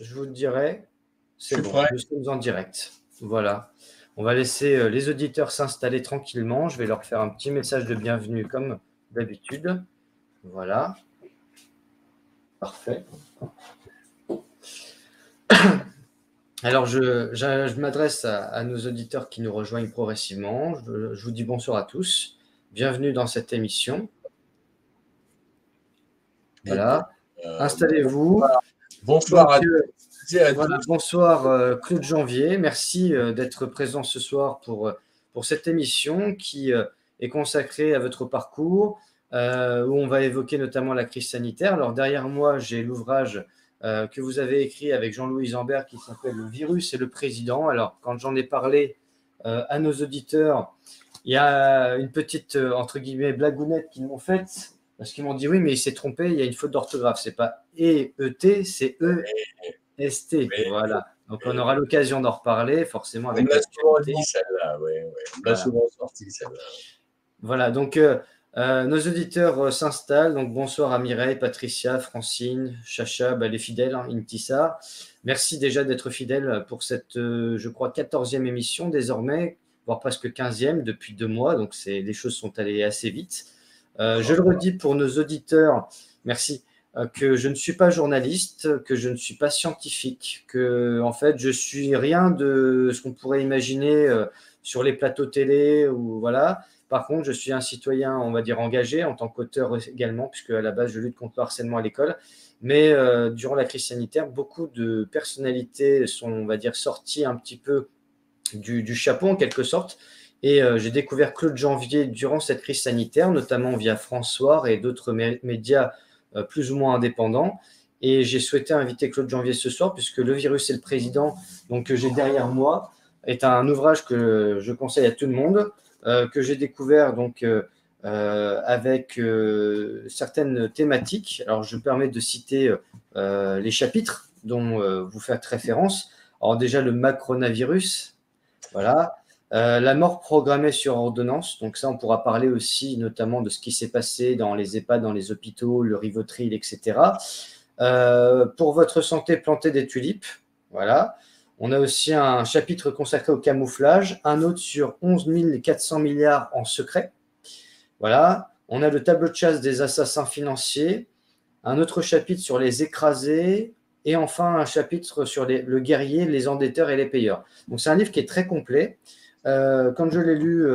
je vous le dirai. Je C'est suis bon, prêt. nous sommes en direct. Voilà. On va laisser les auditeurs s'installer tranquillement. Je vais leur faire un petit message de bienvenue comme d'habitude. Voilà. Parfait. Alors, je m'adresse à nos auditeurs qui nous rejoignent progressivement. Je vous dis bonsoir à tous. Bienvenue dans cette émission. Voilà. Installez-vous. Bonsoir à Donc, toutes et à voilà, tous. bonsoir Claude Janvier. Merci d'être présent ce soir pour cette émission qui est consacrée à votre parcours, où on va évoquer notamment la crise sanitaire. Alors derrière moi, j'ai l'ouvrage que vous avez écrit avec Jean-Louis Zambert qui s'appelle Le virus et le président. Alors quand j'en ai parlé à nos auditeurs, il y a une petite, entre guillemets, blagounette qu'ils m'ont faite. Parce qu'ils m'ont dit oui, mais il s'est trompé, il y a une faute d'orthographe. C'est pas E-E-T, c'est E-S-T. Oui, Voilà. Donc on oui. aura l'occasion d'en reparler, forcément On me avec l'a souvent l'actualité. dit, celle-là. Oui, oui. On me l'a Voilà. souvent sorti, celle-là. Voilà. Donc nos auditeurs s'installent. Donc bonsoir à Mireille, Patricia, Francine, Chacha, les fidèles, hein, Intissa. Merci déjà d'être fidèles pour cette, je crois, 14e émission désormais, voire presque 15e depuis 2 mois. Donc les choses sont allées assez vite. Je le redis pour nos auditeurs, merci, que je ne suis pas journaliste, que je ne suis pas scientifique, que en fait je suis rien de ce qu'on pourrait imaginer sur les plateaux télé ou voilà. Par contre, je suis un citoyen, on va dire, engagé en tant qu'auteur également, puisque à la base je lutte contre le harcèlement à l'école. Mais durant la crise sanitaire, beaucoup de personnalités sont, on va dire, sorties un petit peu du chapeau en quelque sorte. Et j'ai découvert Claude Janvier durant cette crise sanitaire, notamment via François et d'autres médias plus ou moins indépendants. Et j'ai souhaité inviter Claude Janvier ce soir, puisque Le virus et le président, donc, que j'ai derrière moi, est un ouvrage que je conseille à tout le monde, que j'ai découvert donc, avec certaines thématiques. Alors, je me permets de citer les chapitres dont vous faites référence. Alors déjà, le macronavirus, voilà. La mort programmée sur ordonnance, donc ça, on pourra parler aussi notamment de ce qui s'est passé dans les EHPAD, dans les hôpitaux, le Rivotril, etc. Pour votre santé, plantez des tulipes, voilà. On a aussi un chapitre consacré au camouflage, un autre sur 11 400 milliards en secret, voilà. On a le tableau de chasse des assassins financiers, un autre chapitre sur les écrasés, et enfin un chapitre sur le guerrier, les endetteurs et les payeurs. Donc c'est un livre qui est très complet. Quand je l'ai lu,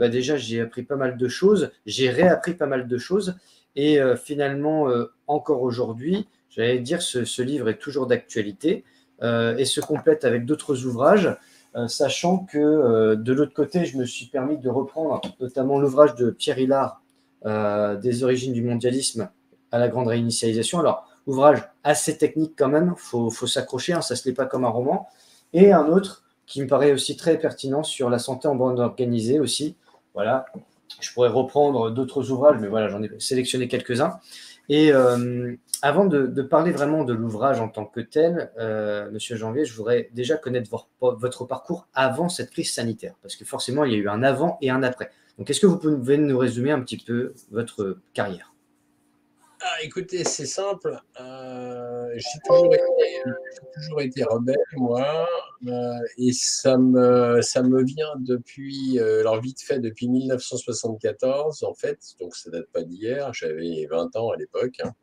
déjà j'ai appris pas mal de choses, j'ai réappris pas mal de choses, et finalement, encore aujourd'hui, j'allais dire, ce livre est toujours d'actualité et se complète avec d'autres ouvrages, sachant que de l'autre côté, je me suis permis de reprendre notamment l'ouvrage de Pierre Hillard, des origines du mondialisme à la grande réinitialisation. Alors, ouvrage assez technique quand même, faut s'accrocher, hein, ça ne se lit pas comme un roman. Et un autre qui me paraît aussi très pertinent sur la santé en bande organisée aussi. Voilà, je pourrais reprendre d'autres ouvrages, mais voilà, j'en ai sélectionné quelques-uns. Et avant de parler vraiment de l'ouvrage en tant que tel, Monsieur Janvier, je voudrais déjà connaître votre parcours avant cette crise sanitaire, parce que forcément, il y a eu un avant et un après. Donc, est-ce que vous pouvez nous résumer un petit peu votre carrière? Ah, écoutez, c'est simple. J'ai toujours été rebelle, moi, et ça me vient depuis, alors vite fait, depuis 1974, en fait, donc ça date pas d'hier, j'avais 20 ans à l'époque, hein.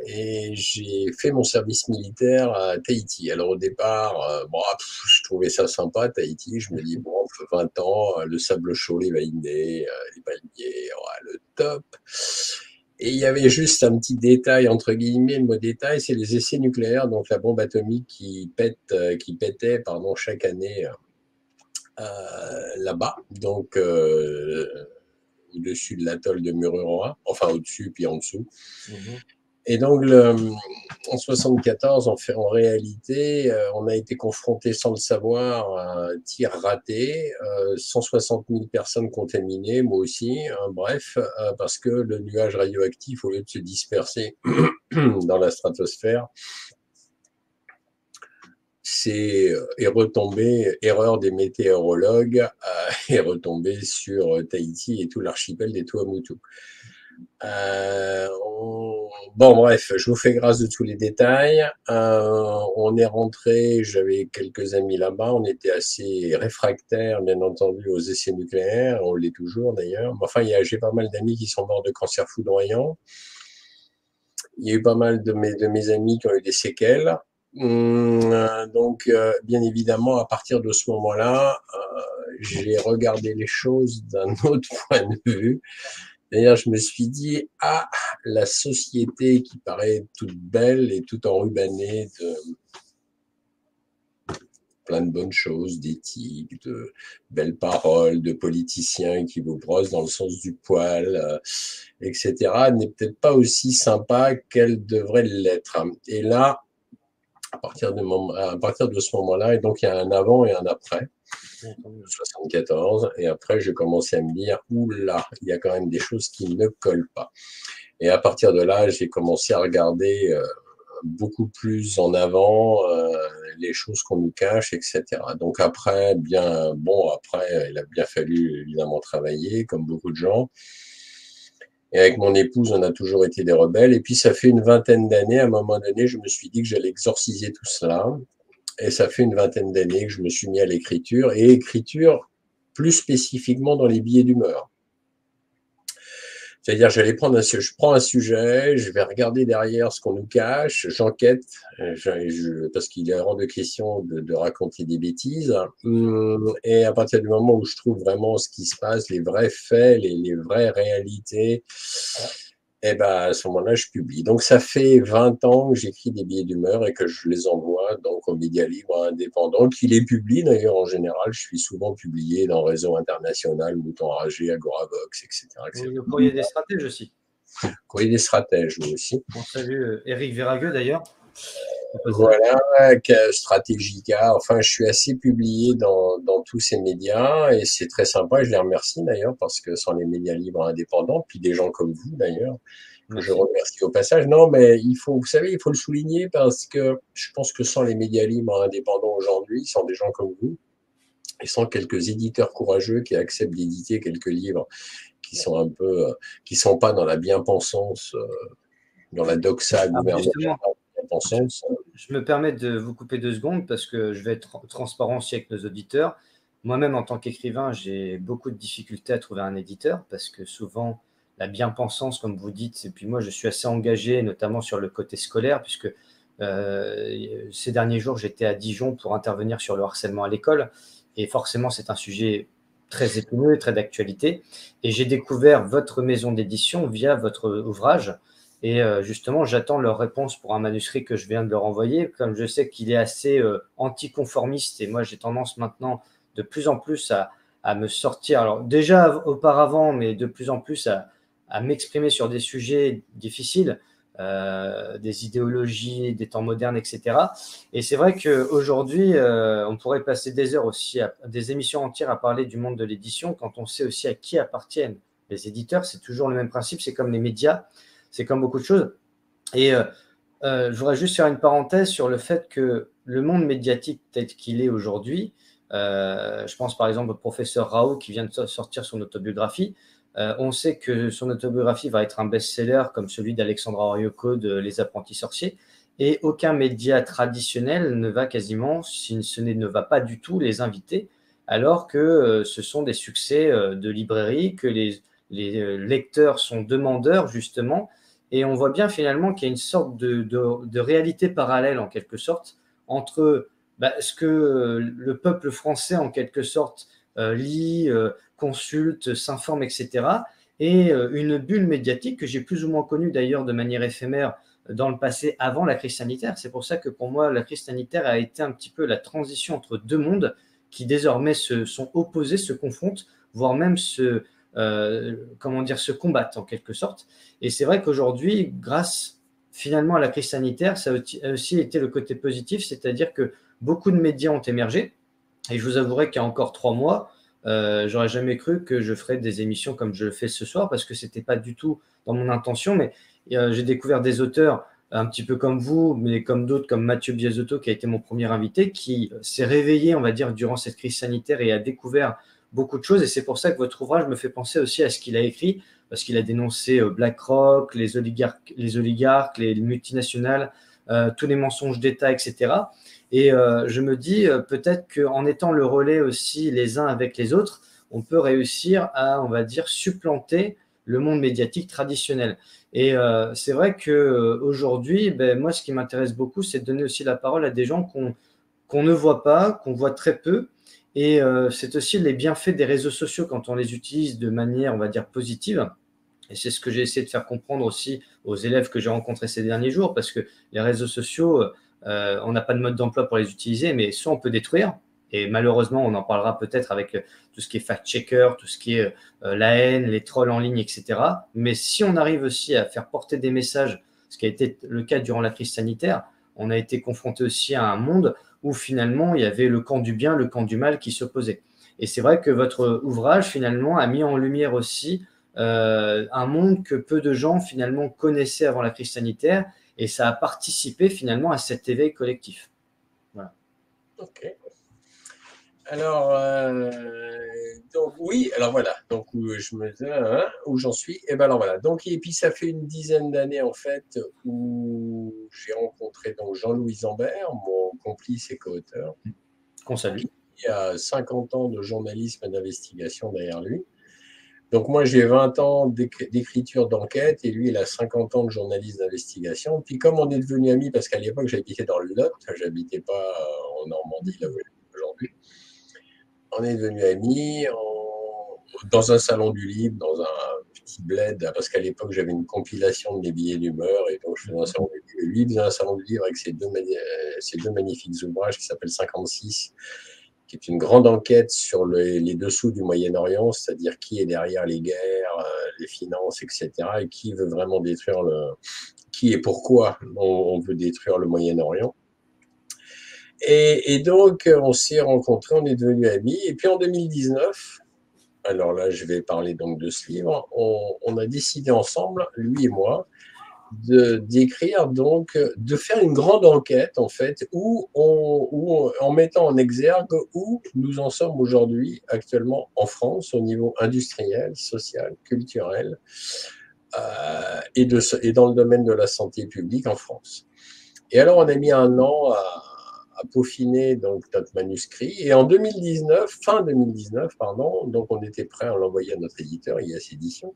Et j'ai fait mon service militaire à Tahiti. Alors au départ, je trouvais ça sympa, Tahiti. Je me dis, bon, 20 ans, le sable chaud, les vainés, les palmiers, ouais, le top. Et il y avait juste un petit détail, entre guillemets, le mot détail, c'est les essais nucléaires, donc la bombe atomique qui pétait, pardon, chaque année là-bas. Donc, au-dessus de l'atoll de Mururoa, enfin au-dessus puis en dessous. Et donc, en 74, en réalité, on a été confronté sans le savoir à un tir raté, 160 000 personnes contaminées, moi aussi, hein, bref, parce que le nuage radioactif, au lieu de se disperser dans la stratosphère, est retombé, erreur des météorologues, est retombé sur Tahiti et tout l'archipel des Tuamotu. Bon, bref, je vous fais grâce de tous les détails. On est rentré, j'avais quelques amis là-bas, on était assez réfractaires, bien entendu, aux essais nucléaires, on l'est toujours d'ailleurs. Mais enfin, j'ai pas mal d'amis qui sont morts de cancer foudroyant. Il y a eu pas mal de mes amis qui ont eu des séquelles. Donc, bien évidemment, à partir de ce moment-là, j'ai regardé les choses d'un autre point de vue. D'ailleurs, je me suis dit, ah, la société qui paraît toute belle et toute enrubanée de plein de bonnes choses, d'éthique, de belles paroles, de politiciens qui vous brossent dans le sens du poil, etc., n'est peut-être pas aussi sympa qu'elle devrait l'être. Et là, à partir de ce moment-là, et donc il y a un avant et un après, 74, et après j'ai commencé à me dire, oula, il y a quand même des choses qui ne collent pas. Et à partir de là, j'ai commencé à regarder beaucoup plus en avant les choses qu'on nous cache, etc. Donc après, il a bien fallu évidemment travailler, comme beaucoup de gens. Et avec mon épouse, on a toujours été des rebelles. Et puis ça fait une vingtaine d'années, à un moment donné, je me suis dit que j'allais exorciser tout cela. Et ça fait une vingtaine d'années que je me suis mis à l'écriture, et écriture plus spécifiquement dans les billets d'humeur. C'est-à-dire, je prends un sujet, je vais regarder derrière ce qu'on nous cache, j'enquête, parce qu'il est hors de question de raconter des bêtises. Et à partir du moment où je trouve vraiment ce qui se passe, les vrais faits, les vraies réalités, et ben à ce moment-là, je publie. Donc, ça fait 20 ans que j'écris des billets d'humeur et que je les envoie donc aux médias libres indépendants, qui les publient d'ailleurs en général. Je suis souvent publié dans Réseau International, Mouton Enragé, Agoravox, etc., etc. Le courrier des stratèges aussi. Courrier des stratèges, nous aussi. On salue Éric Véragueux d'ailleurs. Voilà, Stratégica, enfin, je suis assez publié dans tous ces médias et c'est très sympa. Je les remercie d'ailleurs parce que sans les médias libres indépendants, puis des gens comme vous d'ailleurs, que je remercie au passage. Non, mais vous savez, il faut le souligner parce que je pense que sans les médias libres indépendants aujourd'hui, sans des gens comme vous, et sans quelques éditeurs courageux qui acceptent d'éditer quelques livres qui sont qui sont pas dans la bien-pensance, dans la doxa gouvernementale, je me permets de vous couper 2 secondes parce que je vais être transparent aussi avec nos auditeurs. Moi-même, en tant qu'écrivain, j'ai beaucoup de difficultés à trouver un éditeur parce que souvent, la bien-pensance, comme vous dites, et puis moi, je suis assez engagé, notamment sur le côté scolaire, puisque ces derniers jours, j'étais à Dijon pour intervenir sur le harcèlement à l'école. Et forcément, c'est un sujet très épineux et très d'actualité. Et j'ai découvert votre maison d'édition via votre ouvrage. Et justement, j'attends leur réponse pour un manuscrit que je viens de leur envoyer, comme je sais qu'il est assez anticonformiste. Et moi, j'ai tendance maintenant de plus en plus à me sortir. Alors déjà auparavant, mais de plus en plus à m'exprimer sur des sujets difficiles, des idéologies, des temps modernes, etc. Et c'est vrai qu'aujourd'hui, on pourrait passer des heures aussi, des émissions entières à parler du monde de l'édition, quand on sait aussi à qui appartiennent les éditeurs. C'est toujours le même principe, c'est comme les médias, c'est comme beaucoup de choses. Et je voudrais juste faire une parenthèse sur le fait que le monde médiatique tel qu'il est aujourd'hui, je pense par exemple au professeur Rao qui vient de sortir son autobiographie. On sait que son autobiographie va être un best-seller comme celui d'Alexandra Orioko de Les Apprentis Sorciers. Et aucun média traditionnel ne va quasiment, si ce ne va pas du tout, les inviter, alors que ce sont des succès de librairie, que les lecteurs sont demandeurs justement. Et on voit bien finalement qu'il y a une sorte de réalité parallèle en quelque sorte entre ce que le peuple français en quelque sorte lit, consulte, s'informe, etc. Et une bulle médiatique que j'ai plus ou moins connue d'ailleurs de manière éphémère dans le passé avant la crise sanitaire. C'est pour ça que pour moi, la crise sanitaire a été un petit peu la transition entre deux mondes qui désormais se sont opposés, se confrontent, voire même se combattent en quelque sorte. Et c'est vrai qu'aujourd'hui, grâce finalement à la crise sanitaire, ça a aussi été le côté positif, c'est-à-dire que beaucoup de médias ont émergé. Et je vous avouerai qu'il y a encore 3 mois, j'aurais jamais cru que je ferais des émissions comme je le fais ce soir, parce que c'était pas du tout dans mon intention. Mais j'ai découvert des auteurs un petit peu comme vous, mais comme d'autres, comme Mathieu Biasotto, qui a été mon premier invité, qui s'est réveillé, on va dire, durant cette crise sanitaire et a découvert beaucoup de choses. Et c'est pour ça que votre ouvrage me fait penser aussi à ce qu'il a écrit, parce qu'il a dénoncé BlackRock, les oligarques, les multinationales, tous les mensonges d'État, etc. Et je me dis peut-être qu'en étant le relais aussi les uns avec les autres, on peut réussir à, on va dire, supplanter le monde médiatique traditionnel. Et c'est vrai qu'aujourd'hui, ben, moi, ce qui m'intéresse beaucoup, c'est de donner aussi la parole à des gens qu'on ne voit pas, qu'on voit très peu. Et c'est aussi les bienfaits des réseaux sociaux quand on les utilise de manière, on va dire, positive. Et c'est ce que j'ai essayé de faire comprendre aussi aux élèves que j'ai rencontrés ces derniers jours, parce que les réseaux sociaux, on n'a pas de mode d'emploi pour les utiliser, mais soit on peut détruire, et malheureusement, on en parlera peut-être avec tout ce qui est fact-checker, tout ce qui est la haine, les trolls en ligne, etc. Mais si on arrive aussi à faire porter des messages, ce qui a été le cas durant la crise sanitaire, on a été confronté aussi à un monde où finalement il y avait le camp du bien, le camp du mal qui s'opposaient. Et c'est vrai que votre ouvrage finalement a mis en lumière aussi un monde que peu de gens finalement connaissaient avant la crise sanitaire, et ça a participé finalement à cet éveil collectif. Voilà. Ok. Alors, donc oui, alors voilà, donc où je me dis, hein, où j'en suis, et ben alors voilà, donc et puis ça fait une dizaine d'années en fait où j'ai rencontré donc Jean-Louis Zambert, mon complice et co-auteur, Qu'on salue. qui a 50 ans de journalisme et d'investigation derrière lui. Donc moi j'ai 20 ans d'écriture d'enquête et lui il a 50 ans de journalisme d'investigation. Puis comme on est devenus amis, parce qu'à l'époque j'habitais dans le Lot, j'habitais pas en Normandie, là où j'habite aujourd'hui, on est devenus amis dans un salon du livre, dans un petit bled, parce qu'à l'époque j'avais une compilation de mes billets d'humeur et donc je faisais un salon du livre. Et lui il faisait un salon du livre avec ses deux magnifiques ouvrages qui s'appellent 56, qui est une grande enquête sur les dessous du Moyen-Orient, c'est-à-dire qui est derrière les guerres, les finances, etc., et qui veut vraiment détruire qui et pourquoi on veut détruire le Moyen-Orient. Et donc, on s'est rencontrés, on est devenus amis. Et puis en 2019, alors là, je vais parler donc de ce livre, on a décidé ensemble, lui et moi, d'écrire donc, de faire une grande enquête en fait, en mettant en exergue où nous en sommes aujourd'hui actuellement en France au niveau industriel, social, culturel et dans le domaine de la santé publique en France. Et alors on a mis un an à peaufiner donc notre manuscrit et en 2019, fin 2019 pardon, donc on était prêt à l'envoyer à notre éditeur IS Éditions,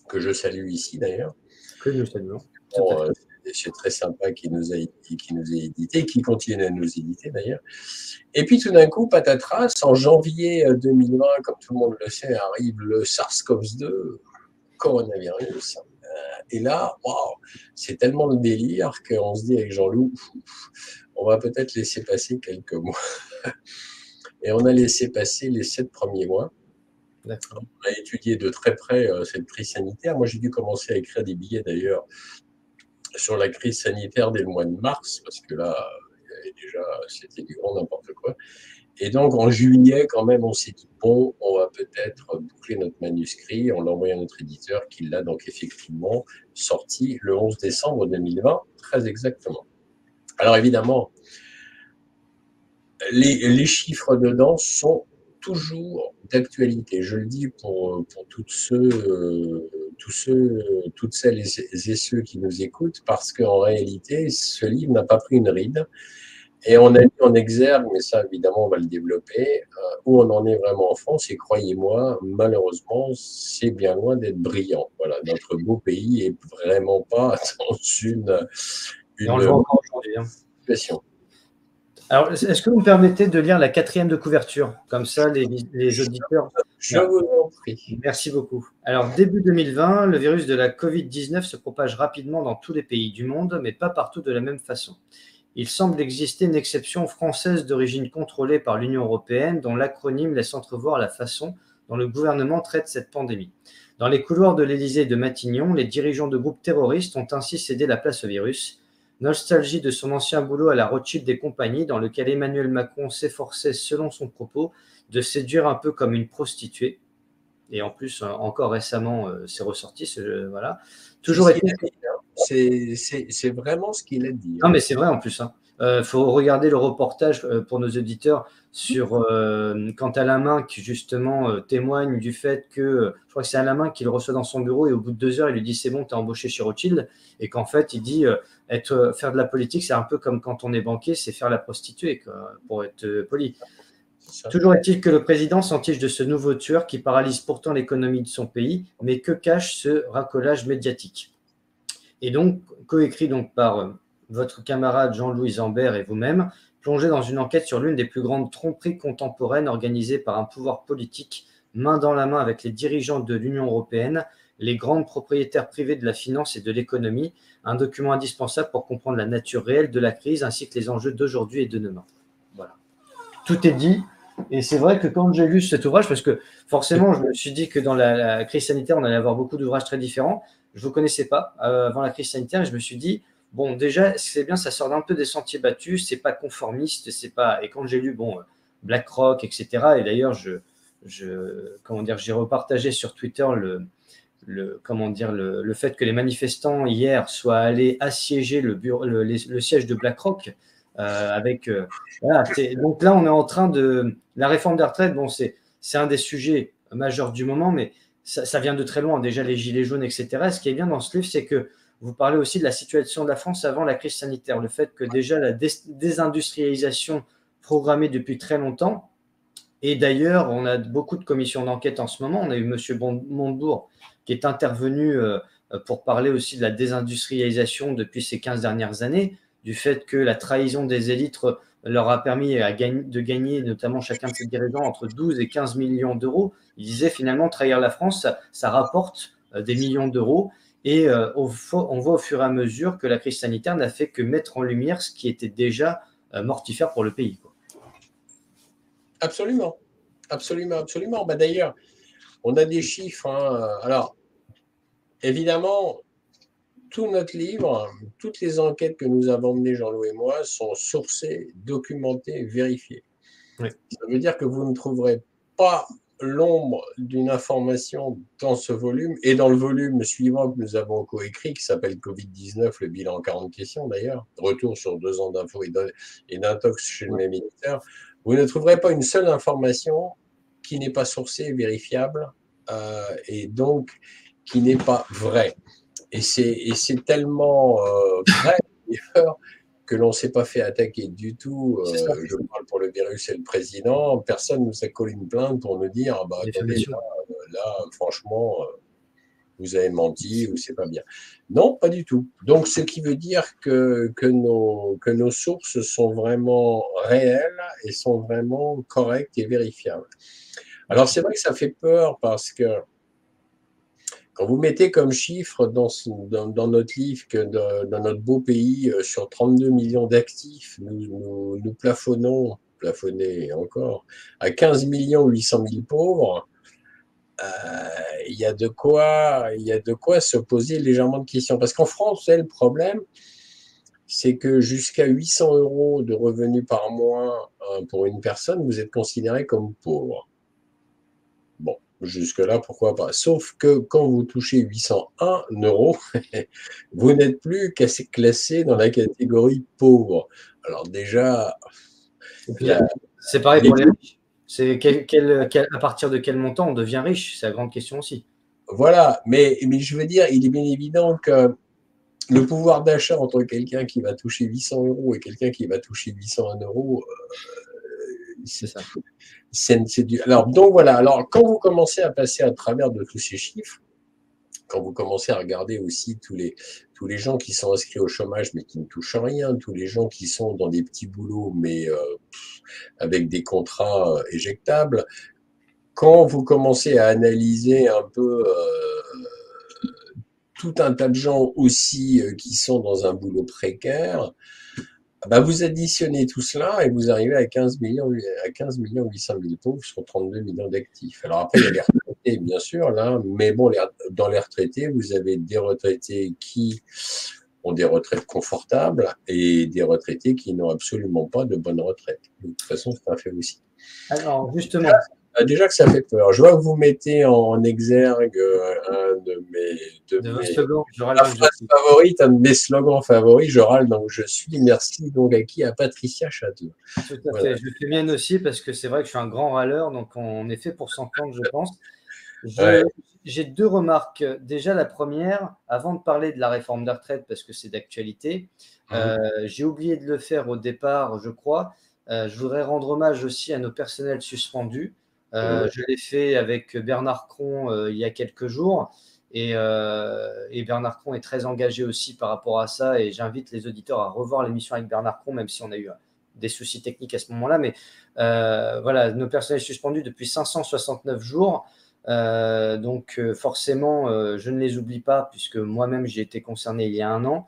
que je salue ici d'ailleurs. Que nous saluons. Bon, c'est très sympa qui nous a édité, qui continue à nous éditer d'ailleurs. Et puis tout d'un coup, patatras, en janvier 2020, comme tout le monde le sait, arrive le SARS-CoV-2, coronavirus. Et là, waouh, c'est tellement le délire qu'on se dit avec Jean-Loup, on va peut-être laisser passer quelques mois. Et on a laissé passer les 7 premiers mois. D'accord. On a étudié de très près cette crise sanitaire. Moi, j'ai dû commencer à écrire des billets d'ailleurs sur la crise sanitaire dès le mois de mars, parce que là, déjà, c'était du grand n'importe quoi. Et donc, en juillet, quand même, on s'est dit, bon, on va peut-être boucler notre manuscrit. On l'a envoyé à notre éditeur, qui l'a donc effectivement sorti le 11 décembre 2020, très exactement. Alors, évidemment, les chiffres dedans sont toujours d'actualité. Je le dis pour toutes celles et ceux qui nous écoutent, parce qu'en réalité, ce livre n'a pas pris une ride. Et on a mis en exergue, mais ça évidemment on va le développer, où on en est vraiment en France. Et croyez-moi, malheureusement, c'est bien loin d'être brillant. Voilà, notre beau pays est vraiment pas dans Et on le voit encore aujourd'hui. situation. Alors, est-ce que vous me permettez de lire la 4e de couverture? Comme ça, les auditeurs. Je vous en prie. Merci beaucoup. Alors, début 2020, le virus de la Covid-19 se propage rapidement dans tous les pays du monde, mais pas partout de la même façon. Il semble exister une exception française d'origine contrôlée par l'Union européenne, dont l'acronyme laisse entrevoir la façon dont le gouvernement traite cette pandémie. Dans les couloirs de l'Élysée et de Matignon, les dirigeants de groupes terroristes ont ainsi cédé la place au virus. Nostalgie de son ancien boulot à la Rothschild et compagnie, dans lequel Emmanuel Macron s'efforçait, selon son propos, de séduire un peu comme une prostituée. Et en plus, encore récemment, c'est ressorti. Voilà. Toujours C'est vraiment ce qu'il a dit. Non, mais c'est vrai en plus. Hein. faut regarder le reportage pour nos auditeurs sur quand Alain Minc justement témoigne du fait que, je crois que c'est Alain Minc qui le reçoit dans son bureau et au bout de 2 heures, il lui dit c'est bon, tu es embauché chez Rothschild, et qu'en fait, il dit faire de la politique, c'est un peu comme quand on est banquier, c'est faire la prostituée, quoi, pour être poli. Toujours est-il que le président s'entiche de ce nouveau tueur qui paralyse pourtant l'économie de son pays, mais que cache ce racolage médiatique? Et donc, coécrit donc par votre camarade Jean-Louis Zambert et vous-même, plongé dans une enquête sur l'une des plus grandes tromperies contemporaines organisées par un pouvoir politique, main dans la main avec les dirigeants de l'Union européenne, les grandes propriétaires privés de la finance et de l'économie, un document indispensable pour comprendre la nature réelle de la crise ainsi que les enjeux d'aujourd'hui et de demain. Voilà. Tout est dit. Et c'est vrai que quand j'ai lu cet ouvrage, parce que forcément, je me suis dit que dans la crise sanitaire, on allait avoir beaucoup d'ouvrages très différents. Je ne vous connaissais pas avant la crise sanitaire et je me suis dit, bon, déjà, c'est bien, ça sort un peu des sentiers battus, c'est pas conformiste, c'est pas. Et quand j'ai lu, bon, BlackRock, etc., et d'ailleurs, j'ai repartagé sur Twitter le fait que les manifestants hier soient allés assiéger le siège de BlackRock. Voilà, donc là, on est en train de. La réforme des retraites, bon, c'est un des sujets majeurs du moment, mais ça vient de très loin. Déjà, les gilets jaunes, etc. Ce qui est bien dans ce livre, c'est que vous parlez aussi de la situation de la France avant la crise sanitaire. Le fait que déjà la désindustrialisation programmée depuis très longtemps. Et d'ailleurs, on a beaucoup de commissions d'enquête en ce moment. On a eu M. Montebourg qui est intervenu pour parler aussi de la désindustrialisation depuis ces 15 dernières années, du fait que la trahison des élites leur a permis de gagner, notamment chacun de ses dirigeants, entre 12 et 15 millions d'euros. Il disait finalement, trahir la France, ça rapporte des millions d'euros. Et on voit au fur et à mesure que la crise sanitaire n'a fait que mettre en lumière ce qui était déjà mortifère pour le pays, quoi. Absolument, absolument, absolument. Bah, d'ailleurs, on a des chiffres. Alors, évidemment, tout notre livre, toutes les enquêtes que nous avons menées, Jean-Louis et moi, sont sourcées, documentées, vérifiées. Oui. Ça veut dire que vous ne trouverez pas l'ombre d'une information dans ce volume et dans le volume suivant que nous avons coécrit, qui s'appelle Covid-19, le bilan en 40 questions d'ailleurs, retour sur 2 ans d'infos et d'intox chez le même éditeur. Vous ne trouverez pas une seule information qui n'est pas sourcée, vérifiable, et donc qui n'est pas vraie. Et c'est tellement vrai, d'ailleurs, que l'on ne s'est pas fait attaquer du tout. Je parle pour le virus et le président. Personne ne nous a collé une plainte pour nous dire bah, attendez, là, franchement, vous avez menti ou c'est pas bien. Non, pas du tout. Donc, ce qui veut dire que nos sources sont vraiment réelles et sont vraiment correctes et vérifiables. Alors, c'est vrai que ça fait peur parce que quand vous mettez comme chiffre dans notre livre que dans notre beau pays, sur 32 millions d'actifs, nous plafonner encore, à 15 800 000 pauvres, il y a de quoi se poser légèrement de questions. Parce qu'en France, le problème, c'est que jusqu'à 800 € de revenus par mois pour une personne, vous êtes considéré comme pauvre. Bon, jusque-là, pourquoi pas. Sauf que quand vous touchez 801 €, vous n'êtes plus classé dans la catégorie pauvre. Alors déjà... C'est pareil pour les riches. C'est à partir de quel montant on devient riche? C'est la grande question aussi. Voilà, mais je veux dire, il est bien évident que le pouvoir d'achat entre quelqu'un qui va toucher 800 € et quelqu'un qui va toucher 801 €, c'est ça. Alors, donc voilà, alors quand vous commencez à passer à travers de tous ces chiffres, quand vous commencez à regarder aussi tous les gens qui sont inscrits au chômage mais qui ne touchent rien, tous les gens qui sont dans des petits boulots mais avec des contrats éjectables, quand vous commencez à analyser un peu tout un tas de gens aussi qui sont dans un boulot précaire, bah vous additionnez tout cela et vous arrivez à 15 millions 800 000 pauvres sur 32 millions d'actifs. Alors après, il y a les retraités, bien sûr, là, mais bon, dans les retraités, vous avez des retraités qui ont des retraites confortables et des retraités qui n'ont absolument pas de bonne retraite. De toute façon, c'est un fait aussi. Alors, justement. Déjà que ça fait peur. Je vois que vous mettez en exergue un De vos slogans, je râle ma donc je phrase suis. favorite, un de mes slogans favoris, je râle donc je suis. Merci donc à qui? À Patricia Château. Tout à Voilà. fait. Je fais mienne aussi parce que c'est vrai que je suis un grand râleur, donc on est fait pour s'entendre, je pense. Ouais. Je, j'ai deux remarques. Déjà, la première, avant de parler de la réforme des retraites, parce que c'est d'actualité, Mmh. j'ai oublié de le faire au départ, je crois. Je voudrais rendre hommage aussi à nos personnels suspendus. Mmh. Je l'ai fait avec Bernard Cron il y a quelques jours. Et Bernard Cron est très engagé aussi par rapport à ça. Et j'invite les auditeurs à revoir l'émission avec Bernard Cron, même si on a eu des soucis techniques à ce moment-là. Mais voilà, nos personnels suspendus depuis 569 jours. Donc forcément, je ne les oublie pas puisque moi-même j'ai été concerné il y a un an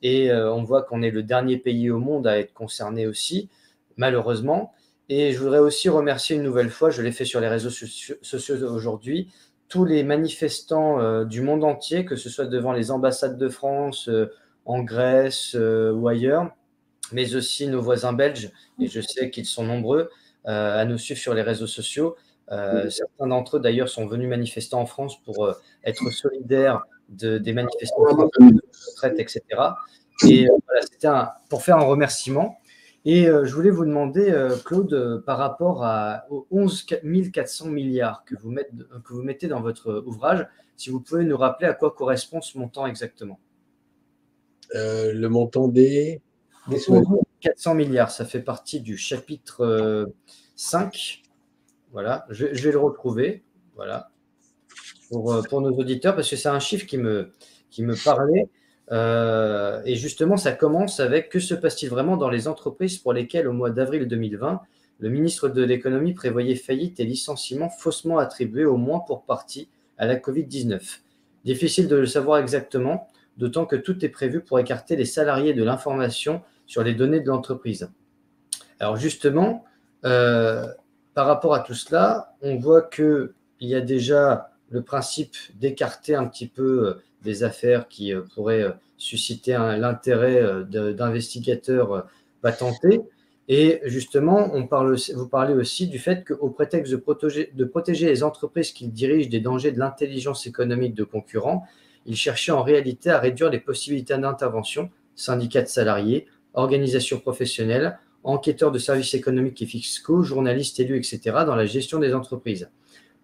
et on voit qu'on est le dernier pays au monde à être concerné aussi, malheureusement. Et je voudrais aussi remercier une nouvelle fois, je l'ai fait sur les réseaux sociaux aujourd'hui, tous les manifestants du monde entier, que ce soit devant les ambassades de France, en Grèce ou ailleurs, mais aussi nos voisins belges, et je sais qu'ils sont nombreux à nous suivre sur les réseaux sociaux. Certains d'entre eux, d'ailleurs, sont venus manifester en France pour être solidaires des manifestants français, de la retraite, etc. Et voilà, c'était pour faire un remerciement. Et je voulais vous demander, Claude, par rapport aux 11 400 milliards que vous mettez dans votre ouvrage, si vous pouvez nous rappeler à quoi correspond ce montant exactement. Le montant des. Les Qu'est-ce que vous avez 11 400 milliards, ça fait partie du chapitre 5. Voilà, je vais le retrouver. Voilà, pour nos auditeurs, parce que c'est un chiffre qui me parlait. Et justement, ça commence avec: que se passe-t-il vraiment dans les entreprises pour lesquelles, au mois d'avril 2020, le ministre de l'économie prévoyait faillite et licenciements faussement attribués au moins pour partie à la Covid-19? Difficile de le savoir exactement, d'autant que tout est prévu pour écarter les salariés de l'information sur les données de l'entreprise. Alors justement, euh, par rapport à tout cela, on voit qu'il y a déjà le principe d'écarter un petit peu des affaires qui pourraient susciter l'intérêt d'investigateurs patentés. Et justement, vous parlez aussi du fait qu'au prétexte de protéger les entreprises qu'ils dirigent des dangers de l'intelligence économique de concurrents, ils cherchaient en réalité à réduire les possibilités d'intervention, syndicats de salariés, organisations professionnelles, enquêteurs de services économiques et fiscaux, journalistes élus, etc., dans la gestion des entreprises.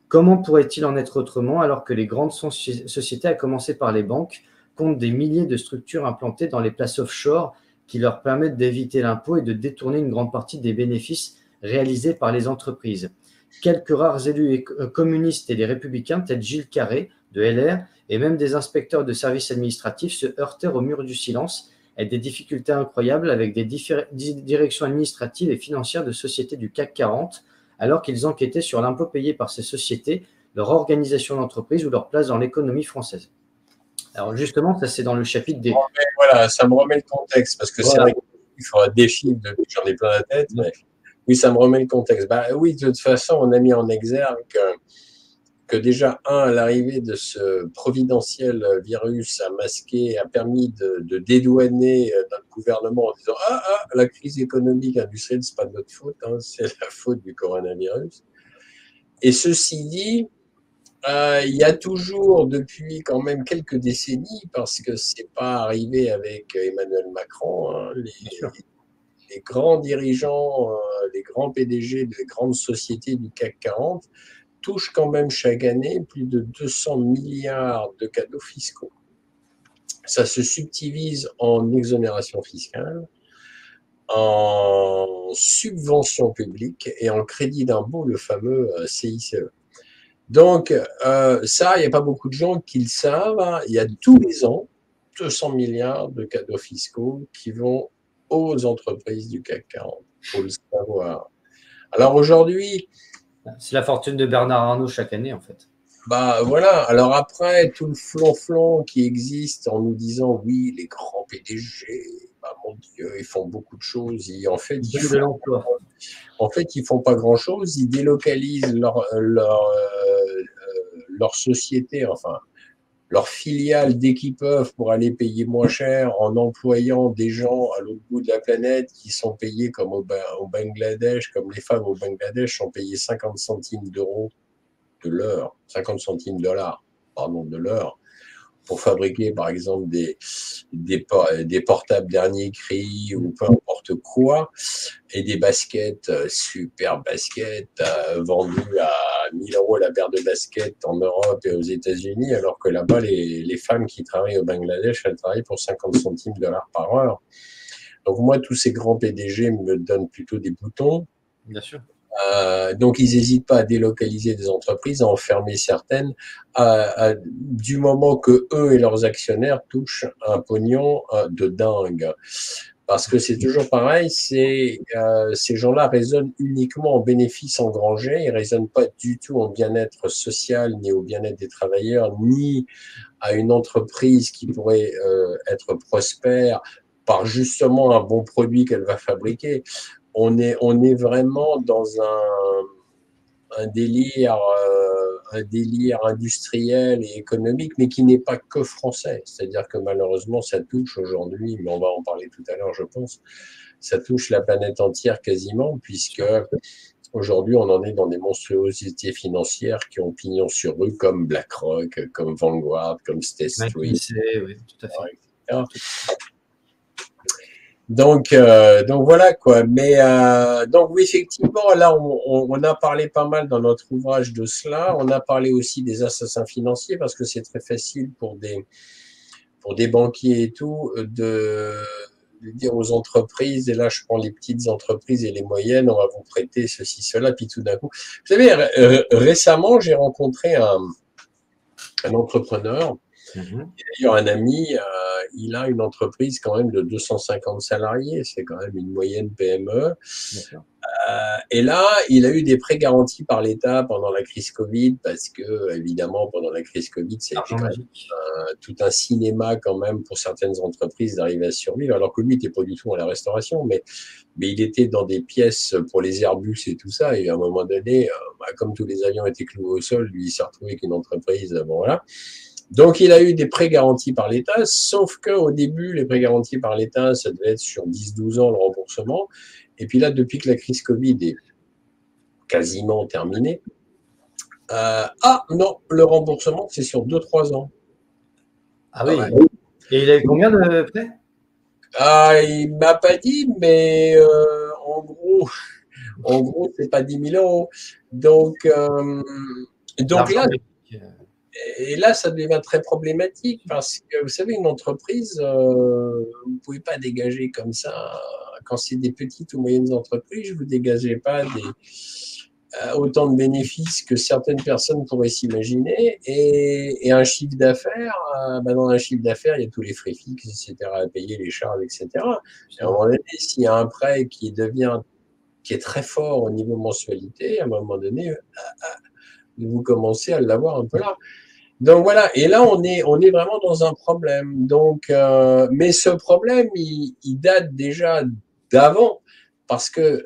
Comment pourrait-il en être autrement alors que les grandes sociétés, à commencer par les banques, comptent des milliers de structures implantées dans les places offshore qui leur permettent d'éviter l'impôt et de détourner une grande partie des bénéfices réalisés par les entreprises? Quelques rares élus communistes et les républicains, tels Gilles Carré de LR, et même des inspecteurs de services administratifs, se heurtèrent au mur du silence et des difficultés incroyables avec des directions administratives et financières de sociétés du CAC 40, alors qu'ils enquêtaient sur l'impôt payé par ces sociétés, leur organisation d'entreprise ou leur place dans l'économie française. Alors justement, ça c'est dans le chapitre des... Voilà, ça me remet le contexte, parce que c'est Voilà. vrai qu'il faudra des chiffres, j'en ai plein la tête, mais oui, ça me remet le contexte. Bah oui, de toute façon, on a mis en exergue que déjà, à l'arrivée de ce providentiel virus a masqué, a permis de dédouaner notre gouvernement en disant la crise économique industrielle, c'est pas de notre faute, hein, c'est la faute du coronavirus. Et ceci dit, il y a toujours, depuis quand même quelques décennies, parce que c'est pas arrivé avec Emmanuel Macron, hein, les grands dirigeants, les grands PDG des grandes sociétés du CAC 40 touchent quand même chaque année plus de 200 milliards de cadeaux fiscaux. Ça se subdivise en exonération fiscale, en subvention publique et en crédit d'impôt, le fameux CICE. Donc, ça, il n'y a pas beaucoup de gens qui le savent. Il y a tous les ans 200 milliards de cadeaux fiscaux qui vont aux entreprises du CAC 40. Il faut le savoir. Alors aujourd'hui, C'est la fortune de Bernard Arnault chaque année, en fait. bah voilà, alors après, tout le flonflon qui existe en nous disant oui, les grands PDG, bah mon Dieu, ils font beaucoup de choses. Ils donnent de l'emploi. En fait, ils font pas grand-chose. Ils délocalisent leur société, enfin, leur filiale dès qu'ils peuvent pour aller payer moins cher en employant des gens à l'autre bout de la planète qui sont payés comme au Bangladesh, comme les femmes au Bangladesh sont payées 50 centimes d'euros de l'heure, 50 centimes de dollars, pardon, de l'heure, pour fabriquer par exemple des portables dernier cri ou peu importe quoi, et des baskets, super baskets, vendues à 1000 euros la paire de baskets en Europe et aux États-Unis, alors que là-bas, les femmes qui travaillent au Bangladesh, elles travaillent pour 50 centimes de dollars par heure. Donc moi, tous ces grands PDG me donnent plutôt des boutons. Bien sûr. Donc, ils n'hésitent pas à délocaliser des entreprises, à en fermer certaines, du moment que eux et leurs actionnaires touchent un pognon de dingue. Parce que c'est toujours pareil, ces gens-là raisonnent uniquement en bénéfices engrangés, ils raisonnent pas du tout en bien-être social, ni au bien-être des travailleurs, ni à une entreprise qui pourrait être prospère par justement un bon produit qu'elle va fabriquer. On est vraiment dans un délire industriel et économique, mais qui n'est pas que français. C'est-à-dire que malheureusement, ça touche aujourd'hui, mais on va en parler tout à l'heure, je pense, ça touche la planète entière quasiment, puisque aujourd'hui, on en est dans des monstruosités financières qui ont pignon sur rue, comme BlackRock, comme Vanguard, comme State Street, oui, tout à fait. etc. Donc voilà quoi. Mais donc oui, effectivement, là on a parlé pas mal dans notre ouvrage de cela. On a parlé aussi des assassins financiers parce que c'est très facile pour des banquiers et tout de dire aux entreprises, et là je prends les petites entreprises et les moyennes, on va vous prêter ceci, cela, puis tout d'un coup. Vous savez, récemment j'ai rencontré un entrepreneur. D'ailleurs, un ami, il a une entreprise quand même de 250 salariés, c'est quand même une moyenne PME. Et là, il a eu des prêts garantis par l'État pendant la crise Covid, parce que, évidemment, pendant la crise Covid, ça a été quand même tout un cinéma quand même pour certaines entreprises d'arriver à survivre, alors que lui, il n'était pas du tout dans la restauration, mais il était dans des pièces pour les Airbus et tout ça, et à un moment donné, comme tous les avions étaient cloués au sol, lui, il s'est retrouvé avec une entreprise, bon voilà. Donc, il a eu des prêts garantis par l'État, sauf qu'au début, les prêts garantis par l'État, ça devait être sur 10-12 ans le remboursement. Et puis là, depuis que la crise Covid est quasiment terminée, non, le remboursement, c'est sur 2-3 ans. Ah oui. Ouais. Et il a eu combien de prêts? Il m'a pas dit, mais en gros, c'est pas 10 000 euros. Donc là, et là, ça devient très problématique parce que, vous savez, une entreprise, vous ne pouvez pas dégager comme ça. Quand c'est des petites ou moyennes entreprises, vous ne dégagez pas autant de bénéfices que certaines personnes pourraient s'imaginer. Et un chiffre d'affaires, dans un chiffre d'affaires, il y a tous les frais fixes, etc., à payer, les charges, etc. Et à un moment donné, s'il y a un prêt qui est très fort au niveau mensualité, à un moment donné, vous commencez à l'avoir un peu là. Donc voilà, et là on est vraiment dans un problème. Donc, mais ce problème, il date déjà d'avant, parce que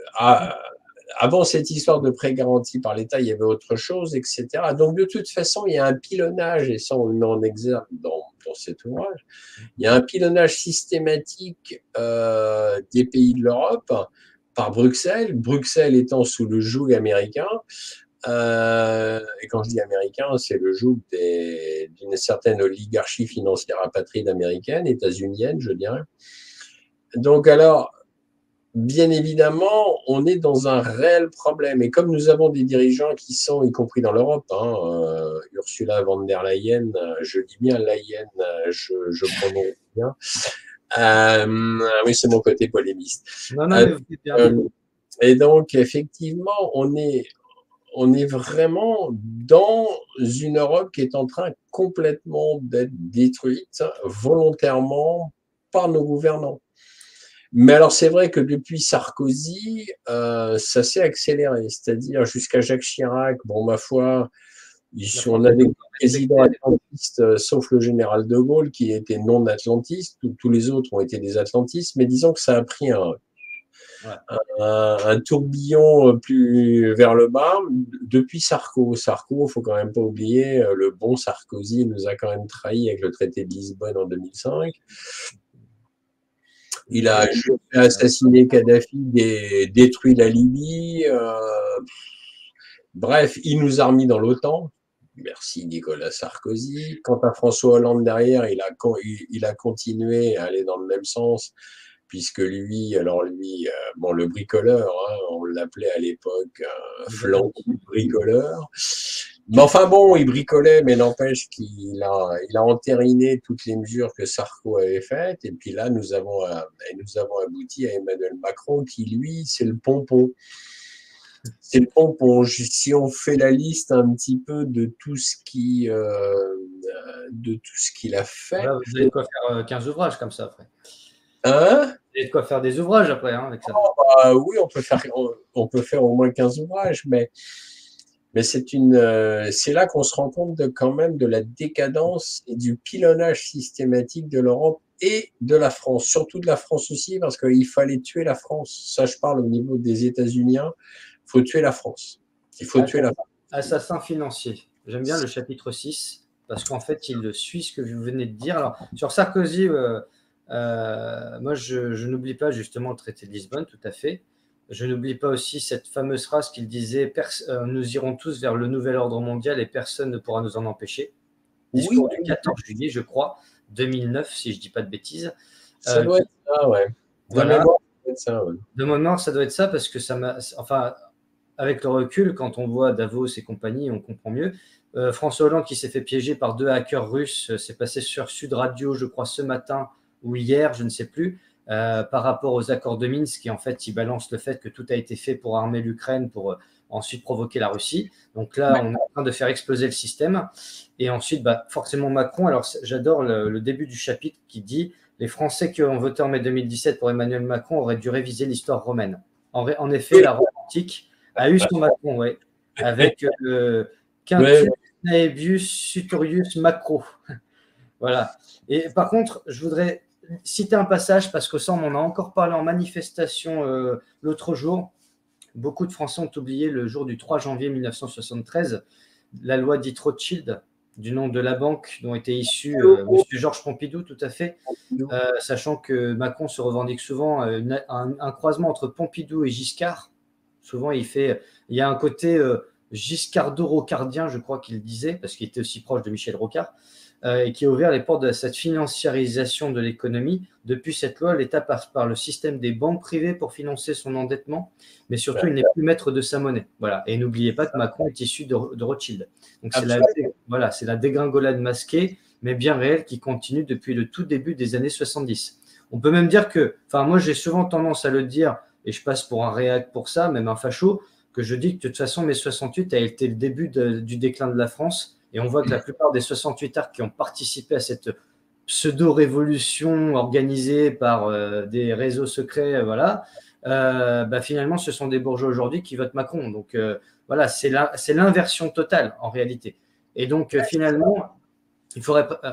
avant cette histoire de prêt garanti par l'État, il y avait autre chose, etc. Donc de toute façon, il y a un pilonnage, et ça on le met en exergue dans cet ouvrage, il y a un pilonnage systématique des pays de l'Europe par Bruxelles, Bruxelles étant sous le joug américain. Et quand je dis américain, c'est le joug d'une certaine oligarchie financière apatride américaine, états-unienne, je dirais. Donc alors, bien évidemment, on est dans un réel problème. Et comme nous avons des dirigeants qui sont, y compris dans l'Europe, Ursula von der Leyen, je dis bien Leyen, je prononce bien. Oui, c'est mon côté polémiste. Et donc, effectivement, on est vraiment dans une Europe qui est en train complètement d'être détruite volontairement par nos gouvernants. Mais alors, c'est vrai que depuis Sarkozy, ça s'est accéléré, c'est-à-dire jusqu'à Jacques Chirac, bon, ma foi, on avait des présidents atlantistes, sauf le général de Gaulle, qui était non atlantiste, tous les autres ont été des atlantistes, mais disons que ça a pris Ouais. un tourbillon plus vers le bas depuis Sarko. Sarko, il faut quand même pas oublier, le bon Sarkozy nous a quand même trahis avec le traité de Lisbonne en 2005. Il a assassiné Kadhafi, détruit la Libye. Bref, il nous a remis dans l'OTAN. Merci Nicolas Sarkozy. Quant à François Hollande derrière, il a continué à aller dans le même sens, puisque lui, bon, le bricoleur, hein, on l'appelait à l'époque flanc bricoleur. Mais enfin bon, il bricolait, mais n'empêche qu'il a entériné toutes les mesures que Sarko avait faites. Et puis là, nous avons abouti à Emmanuel Macron, qui lui, c'est le pompon. C'est le pompon. Si on fait la liste un petit peu de tout ce qu'il a fait. Là, vous avez de quoi faire 15 ouvrages comme ça après. Hein? Vous avez de quoi faire des ouvrages après, hein, avec ça. Oui, on peut faire au moins 15 ouvrages, mais c'est là qu'on se rend compte quand même de la décadence et du pilonnage systématique de l'Europe et de la France, surtout de la France aussi, parce qu'il fallait tuer la France. Ça, je parle au niveau des États-Unis. Il faut tuer la France. Il faut tuer la France. Assassin financier. J'aime bien le chapitre 6, parce qu'en fait, il suit ce que vous venez de dire. Alors, sur Sarkozy, moi, je n'oublie pas justement le traité de Lisbonne, tout à fait. Je n'oublie pas aussi cette fameuse phrase qu'il disait nous irons tous vers le nouvel ordre mondial et personne ne pourra nous en empêcher. Discours du 14 juillet, je crois, 2009, si je ne dis pas de bêtises. Ça doit être ça, ouais. Voilà. De mémoire, ça doit être ça, parce que ça m'a. Enfin, avec le recul, quand on voit Davos et compagnie, on comprend mieux. François Hollande qui s'est fait piéger par 2 hackers russes, c'est passé sur Sud Radio, je crois, ce matin ou hier, je ne sais plus, par rapport aux accords de Minsk, qui en fait, ils balancent le fait que tout a été fait pour armer l'Ukraine, pour ensuite provoquer la Russie. Donc là, on est en train de faire exploser le système. Et ensuite, forcément Macron, alors j'adore le début du chapitre qui dit « Les Français qui ont voté en mai 2017 pour Emmanuel Macron auraient dû réviser l'histoire romaine ». En effet, la Rome antique a eu son Macron, ouais, avec Quintus Naevius Sutorius Macro. Voilà. Et par contre, je voudrais citer un passage, parce que ça, on en a encore parlé en manifestation l'autre jour. Beaucoup de Français ont oublié le jour du 3 janvier 1973, la loi dite Rothschild, du nom de la banque dont était issu M. Georges Pompidou, tout à fait, sachant que Macron se revendique souvent un croisement entre Pompidou et Giscard. Souvent, il y a un côté giscardo-rocardien, je crois qu'il disait, parce qu'il était aussi proche de Michel Rocard, et qui a ouvert les portes de cette financiarisation de l'économie. Depuis cette loi, l'État passe par le système des banques privées pour financer son endettement, mais surtout, il n'est plus maître de sa monnaie. Voilà. Et n'oubliez pas que Macron est issu de Rothschild. Donc, c'est la dégringolade masquée, mais bien réelle, qui continue depuis le tout début des années 70. On peut même dire que, moi, j'ai souvent tendance à le dire, et je passe pour un réac pour ça, même un facho, que je dis que de toute façon, mai 68 a été le début du déclin de la France. Et on voit que la plupart des 68ards qui ont participé à cette pseudo-révolution organisée par des réseaux secrets, finalement, ce sont des bourgeois aujourd'hui qui votent Macron. Donc, voilà, c'est l'inversion totale, en réalité. Et donc, finalement,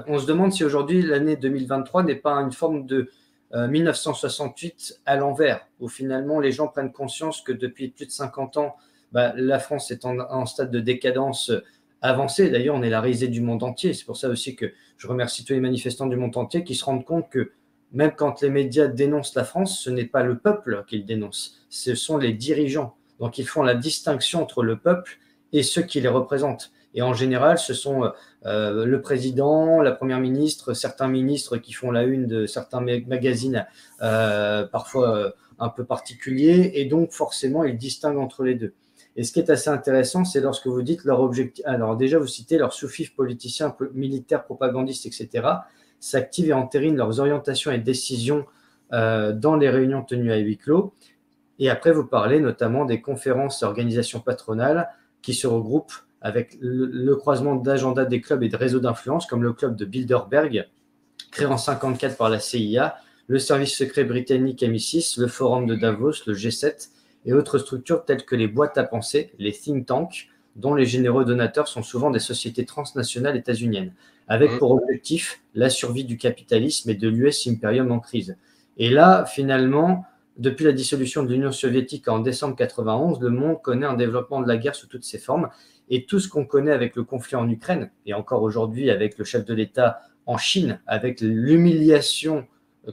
on se demande si aujourd'hui, l'année 2023 n'est pas une forme de 1968 à l'envers, où finalement, les gens prennent conscience que depuis plus de 50 ans, la France est en stade de décadence avancé. D'ailleurs, on est la risée du monde entier. C'est pour ça aussi que je remercie tous les manifestants du monde entier qui se rendent compte que même quand les médias dénoncent la France, ce n'est pas le peuple qu'ils dénoncent, ce sont les dirigeants. Donc, ils font la distinction entre le peuple et ceux qui les représentent. Et en général, ce sont le président, la première ministre, certains ministres qui font la une de certains magazines, parfois un peu particuliers. Et donc, forcément, ils distinguent entre les deux. Et ce qui est assez intéressant, c'est lorsque vous dites leur objectif. Alors déjà, vous citez leurs sous-fifres politiciens, militaires, propagandistes, etc., s'activent et entérinent leurs orientations et décisions dans les réunions tenues à huis clos. Et après, vous parlez notamment des conférences et organisations patronales qui se regroupent avec le croisement d'agendas des clubs et de réseaux d'influence, comme le club de Bilderberg, créé en 1954 par la CIA, le service secret britannique MI6, le forum de Davos, le G7, et autres structures telles que les boîtes à penser, les think tanks, dont les généreux donateurs sont souvent des sociétés transnationales états-uniennes, avec pour objectif la survie du capitalisme et de l'US Imperium en crise. Et là, finalement, depuis la dissolution de l'Union soviétique en décembre 91, le monde connaît un développement de la guerre sous toutes ses formes. Et tout ce qu'on connaît avec le conflit en Ukraine, et encore aujourd'hui avec le chef de l'État en Chine, avec l'humiliation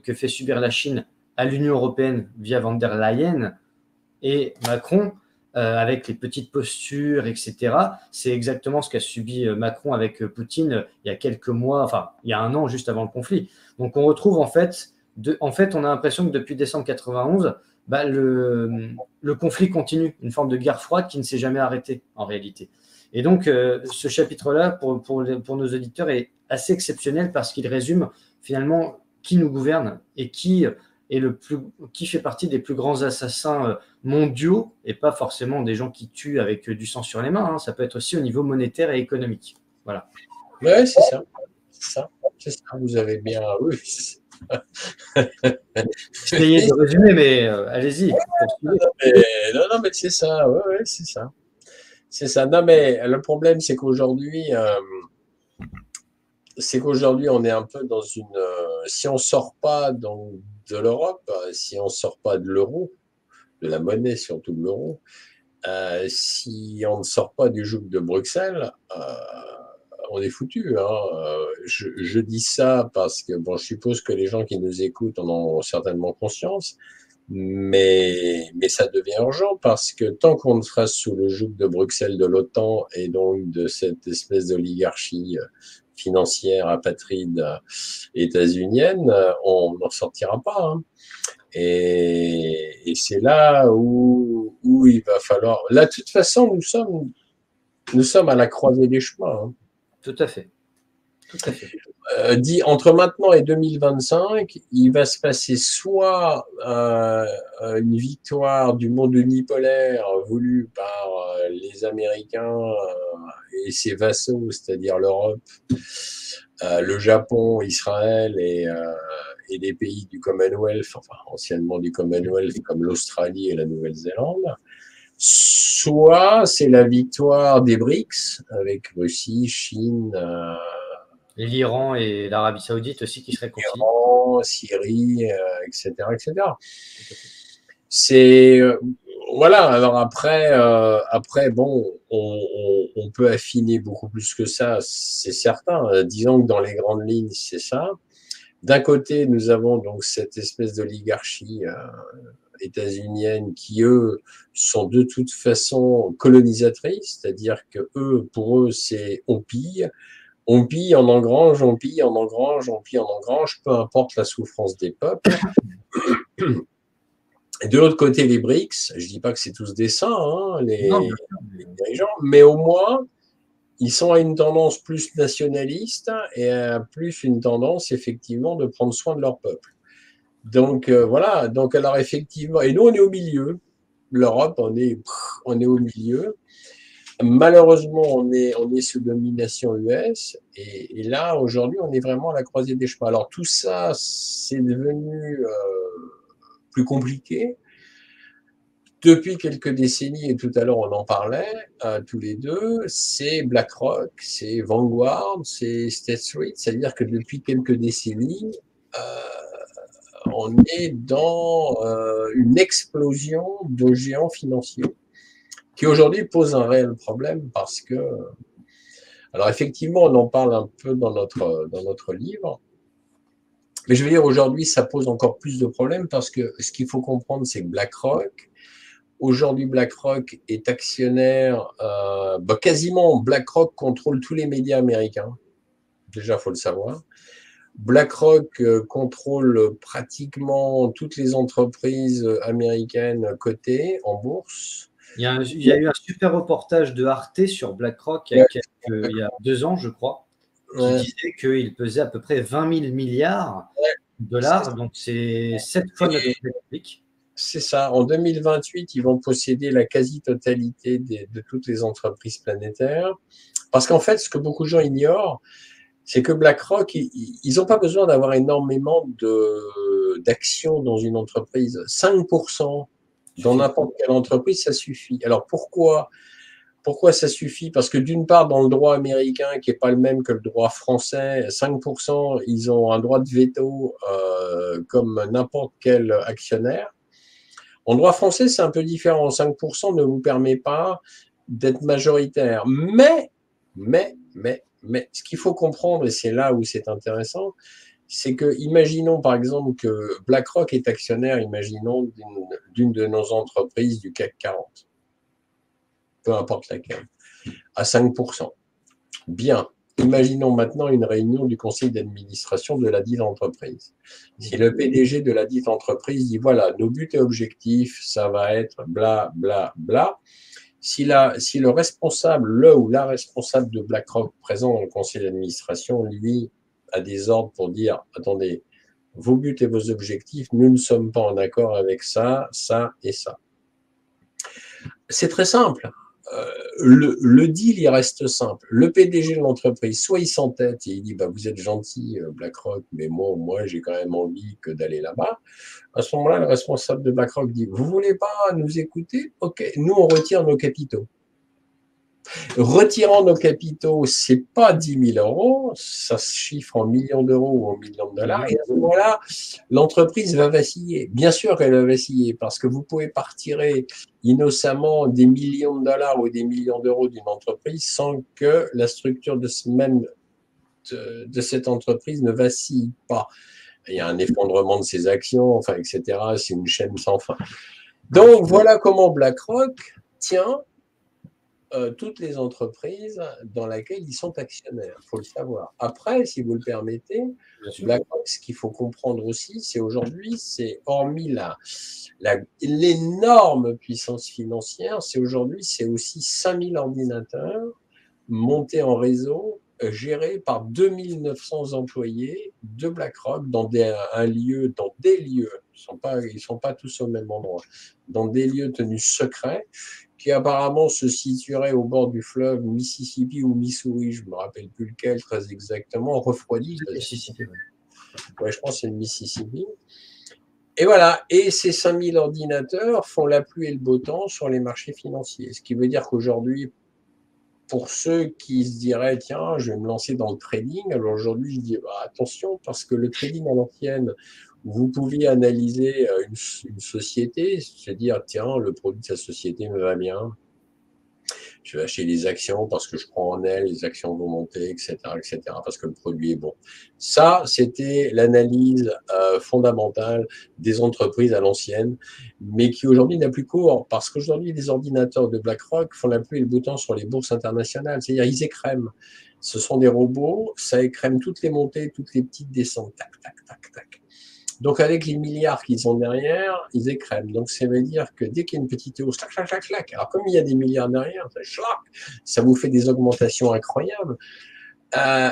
que fait subir la Chine à l'Union européenne via von der Leyen et Macron, avec les petites postures, etc. C'est exactement ce qu'a subi Macron avec Poutine il y a quelques mois, enfin il y a un an juste avant le conflit. Donc on retrouve en fait, on a l'impression que depuis décembre 91, le conflit continue, une forme de guerre froide qui ne s'est jamais arrêtée en réalité. Et donc ce chapitre-là, pour nos auditeurs, est assez exceptionnel parce qu'il résume finalement qui nous gouverne et qui fait partie des plus grands assassins mondiaux, et pas forcément des gens qui tuent avec du sang sur les mains, hein. Ça peut être aussi au niveau monétaire et économique. Voilà. Oui, c'est ça. C'est ça. Vous avez bien... Oui, Essayez de résumer, mais allez-y. Non, mais c'est ça. Oui, c'est ça. C'est ça. Non, mais le problème, c'est qu'aujourd'hui, on est un peu dans une... si on ne sort pas donc, de l'Europe, si on ne sort pas de l'euro, de la monnaie, surtout de l'euro, si on ne sort pas du joug de Bruxelles, on est foutu. Hein. Je dis ça parce que, bon, je suppose que les gens qui nous écoutent en ont certainement conscience, mais ça devient urgent parce que tant qu'on sera sous le joug de Bruxelles, de l'OTAN et donc de cette espèce d'oligarchie financière apatride états-unienne, on n'en sortira pas. Hein. Et c'est là où il va falloir... Là, de toute façon, nous sommes à la croisée des chemins. Hein. Tout à fait. Tout à fait. Entre maintenant et 2025, il va se passer soit une victoire du monde unipolaire voulue par les Américains et ses vassaux, c'est-à-dire l'Europe, le Japon, Israël et les pays du Commonwealth, enfin anciennement du Commonwealth comme l'Australie et la Nouvelle-Zélande, soit c'est la victoire des BRICS avec Russie, Chine, l'Iran et l'Arabie Saoudite aussi qui seraient confiés. Iran, Syrie, etc., etc. C'est voilà. Alors après, bon, on peut affiner beaucoup plus que ça, c'est certain. Disons que dans les grandes lignes, c'est ça. D'un côté, nous avons donc cette espèce d'oligarchie états-unienne qui, eux, sont de toute façon colonisatrices, c'est-à-dire que pour eux, c'est on pille, on engrange, on pille, on engrange, on pille, on engrange, peu importe la souffrance des peuples. Et de l'autre côté, les BRICS, je dis pas que c'est tous des saints, hein, les dirigeants, mais au moins, ils sont à une tendance plus nationaliste et à plus une tendance, effectivement, de prendre soin de leur peuple. Donc, voilà. Donc, alors, effectivement, et nous, on est au milieu. L'Europe, on est au milieu. Malheureusement, on est sous domination US. Et là, aujourd'hui, on est vraiment à la croisée des chemins. Alors, tout ça, c'est devenu plus compliqué. Depuis quelques décennies, et tout à l'heure on en parlait, tous les deux, c'est BlackRock, c'est Vanguard, c'est State Street, c'est-à-dire que depuis quelques décennies, on est dans une explosion de géants financiers qui aujourd'hui pose un réel problème parce que, alors effectivement, on en parle un peu dans notre livre, mais je veux dire aujourd'hui, ça pose encore plus de problèmes parce que ce qu'il faut comprendre, c'est que BlackRock, aujourd'hui, BlackRock est actionnaire, quasiment BlackRock contrôle tous les médias américains. Déjà, il faut le savoir. BlackRock contrôle pratiquement toutes les entreprises américaines cotées en bourse. Il y a eu un super reportage de Arte sur BlackRock il y a 2 ans, je crois, qui disait qu'il pesait à peu près 20 000 milliards de dollars, donc c'est 7 fois notre dette publique. C'est ça. En 2028, ils vont posséder la quasi-totalité de toutes les entreprises planétaires. Parce qu'en fait, ce que beaucoup de gens ignorent, c'est que BlackRock, ils n'ont pas besoin d'avoir énormément d'actions dans une entreprise. 5% dans n'importe quelle entreprise, ça suffit. Alors pourquoi ça suffit? Parce que d'une part, dans le droit américain, qui n'est pas le même que le droit français, 5%, ils ont un droit de veto comme n'importe quel actionnaire. En droit français, c'est un peu différent. 5% ne vous permet pas d'être majoritaire. Mais, ce qu'il faut comprendre, et c'est là où c'est intéressant, c'est que, imaginons par exemple que BlackRock est actionnaire, imaginons, d'une de nos entreprises du CAC 40, peu importe laquelle, à 5%. Bien. Imaginons maintenant une réunion du conseil d'administration de la dite entreprise. Si le PDG de la dite entreprise dit voilà, nos buts et objectifs, ça va être bla, bla, bla. Si le responsable, le ou la responsable de BlackRock présent dans le conseil d'administration, lui, a des ordres pour dire attendez, vos buts et vos objectifs, nous ne sommes pas en accord avec ça, ça et ça. C'est très simple. Le deal, il reste simple. Le PDG de l'entreprise, soit il s'entête et il dit bah, vous êtes gentil, BlackRock, mais moi j'ai quand même envie que d'aller là-bas. À ce moment-là, le responsable de BlackRock dit vous voulez pas nous écouter? Ok, nous on retire nos capitaux. Retirant nos capitaux, c'est pas 10 000 euros, ça se chiffre en millions d'euros ou en millions de dollars. Et à ce moment-là, l'entreprise va vaciller. Bien sûr qu'elle va vaciller parce que vous pouvez pas retirer innocemment des millions de dollars ou des millions d'euros d'une entreprise sans que la structure de cette entreprise ne vacille pas. Il y a un effondrement de ses actions, enfin, etc. C'est une chaîne sans fin. Donc, voilà comment BlackRock tient toutes les entreprises dans lesquelles ils sont actionnaires. Il faut le savoir. Après, si vous le permettez, BlackRock, ce qu'il faut comprendre aussi, c'est aujourd'hui, c'est hormis l'énorme puissance financière, c'est aujourd'hui, c'est aussi 5000 ordinateurs montés en réseau, gérés par 2900 employés de BlackRock dans des lieux, ils sont pas tous au même endroit, dans des lieux tenus secrets, qui apparemment se situerait au bord du fleuve Mississippi ou Missouri, je ne me rappelle plus lequel très exactement, refroidi. Mississippi. Ouais, je pense que c'est le Mississippi. Et voilà, et ces 5000 ordinateurs font la pluie et le beau temps sur les marchés financiers. Ce qui veut dire qu'aujourd'hui, pour ceux qui se diraient, tiens, je vais me lancer dans le trading, alors aujourd'hui, je dis, bah, attention, parce que le trading à l'ancienne, vous pouviez analyser une société, se dire, tiens, le produit de sa société me va bien, je vais acheter des actions parce que je crois en elles, les actions vont monter, etc., parce que le produit est bon. Ça, c'était l'analyse fondamentale des entreprises à l'ancienne, mais qui aujourd'hui n'a plus cours, parce qu'aujourd'hui, les ordinateurs de BlackRock font la pluie et le beau temps sur les bourses internationales, c'est-à-dire ils écrèment. Ce sont des robots, ça écrème toutes les montées, toutes les petites descentes, tac, tac, tac, tac. Donc, avec les milliards qu'ils ont derrière, ils écrèment. Donc, ça veut dire que dès qu'il y a une petite hausse, clac, clac, clac, clac. Alors, comme il y a des milliards derrière, ça vous fait des augmentations incroyables.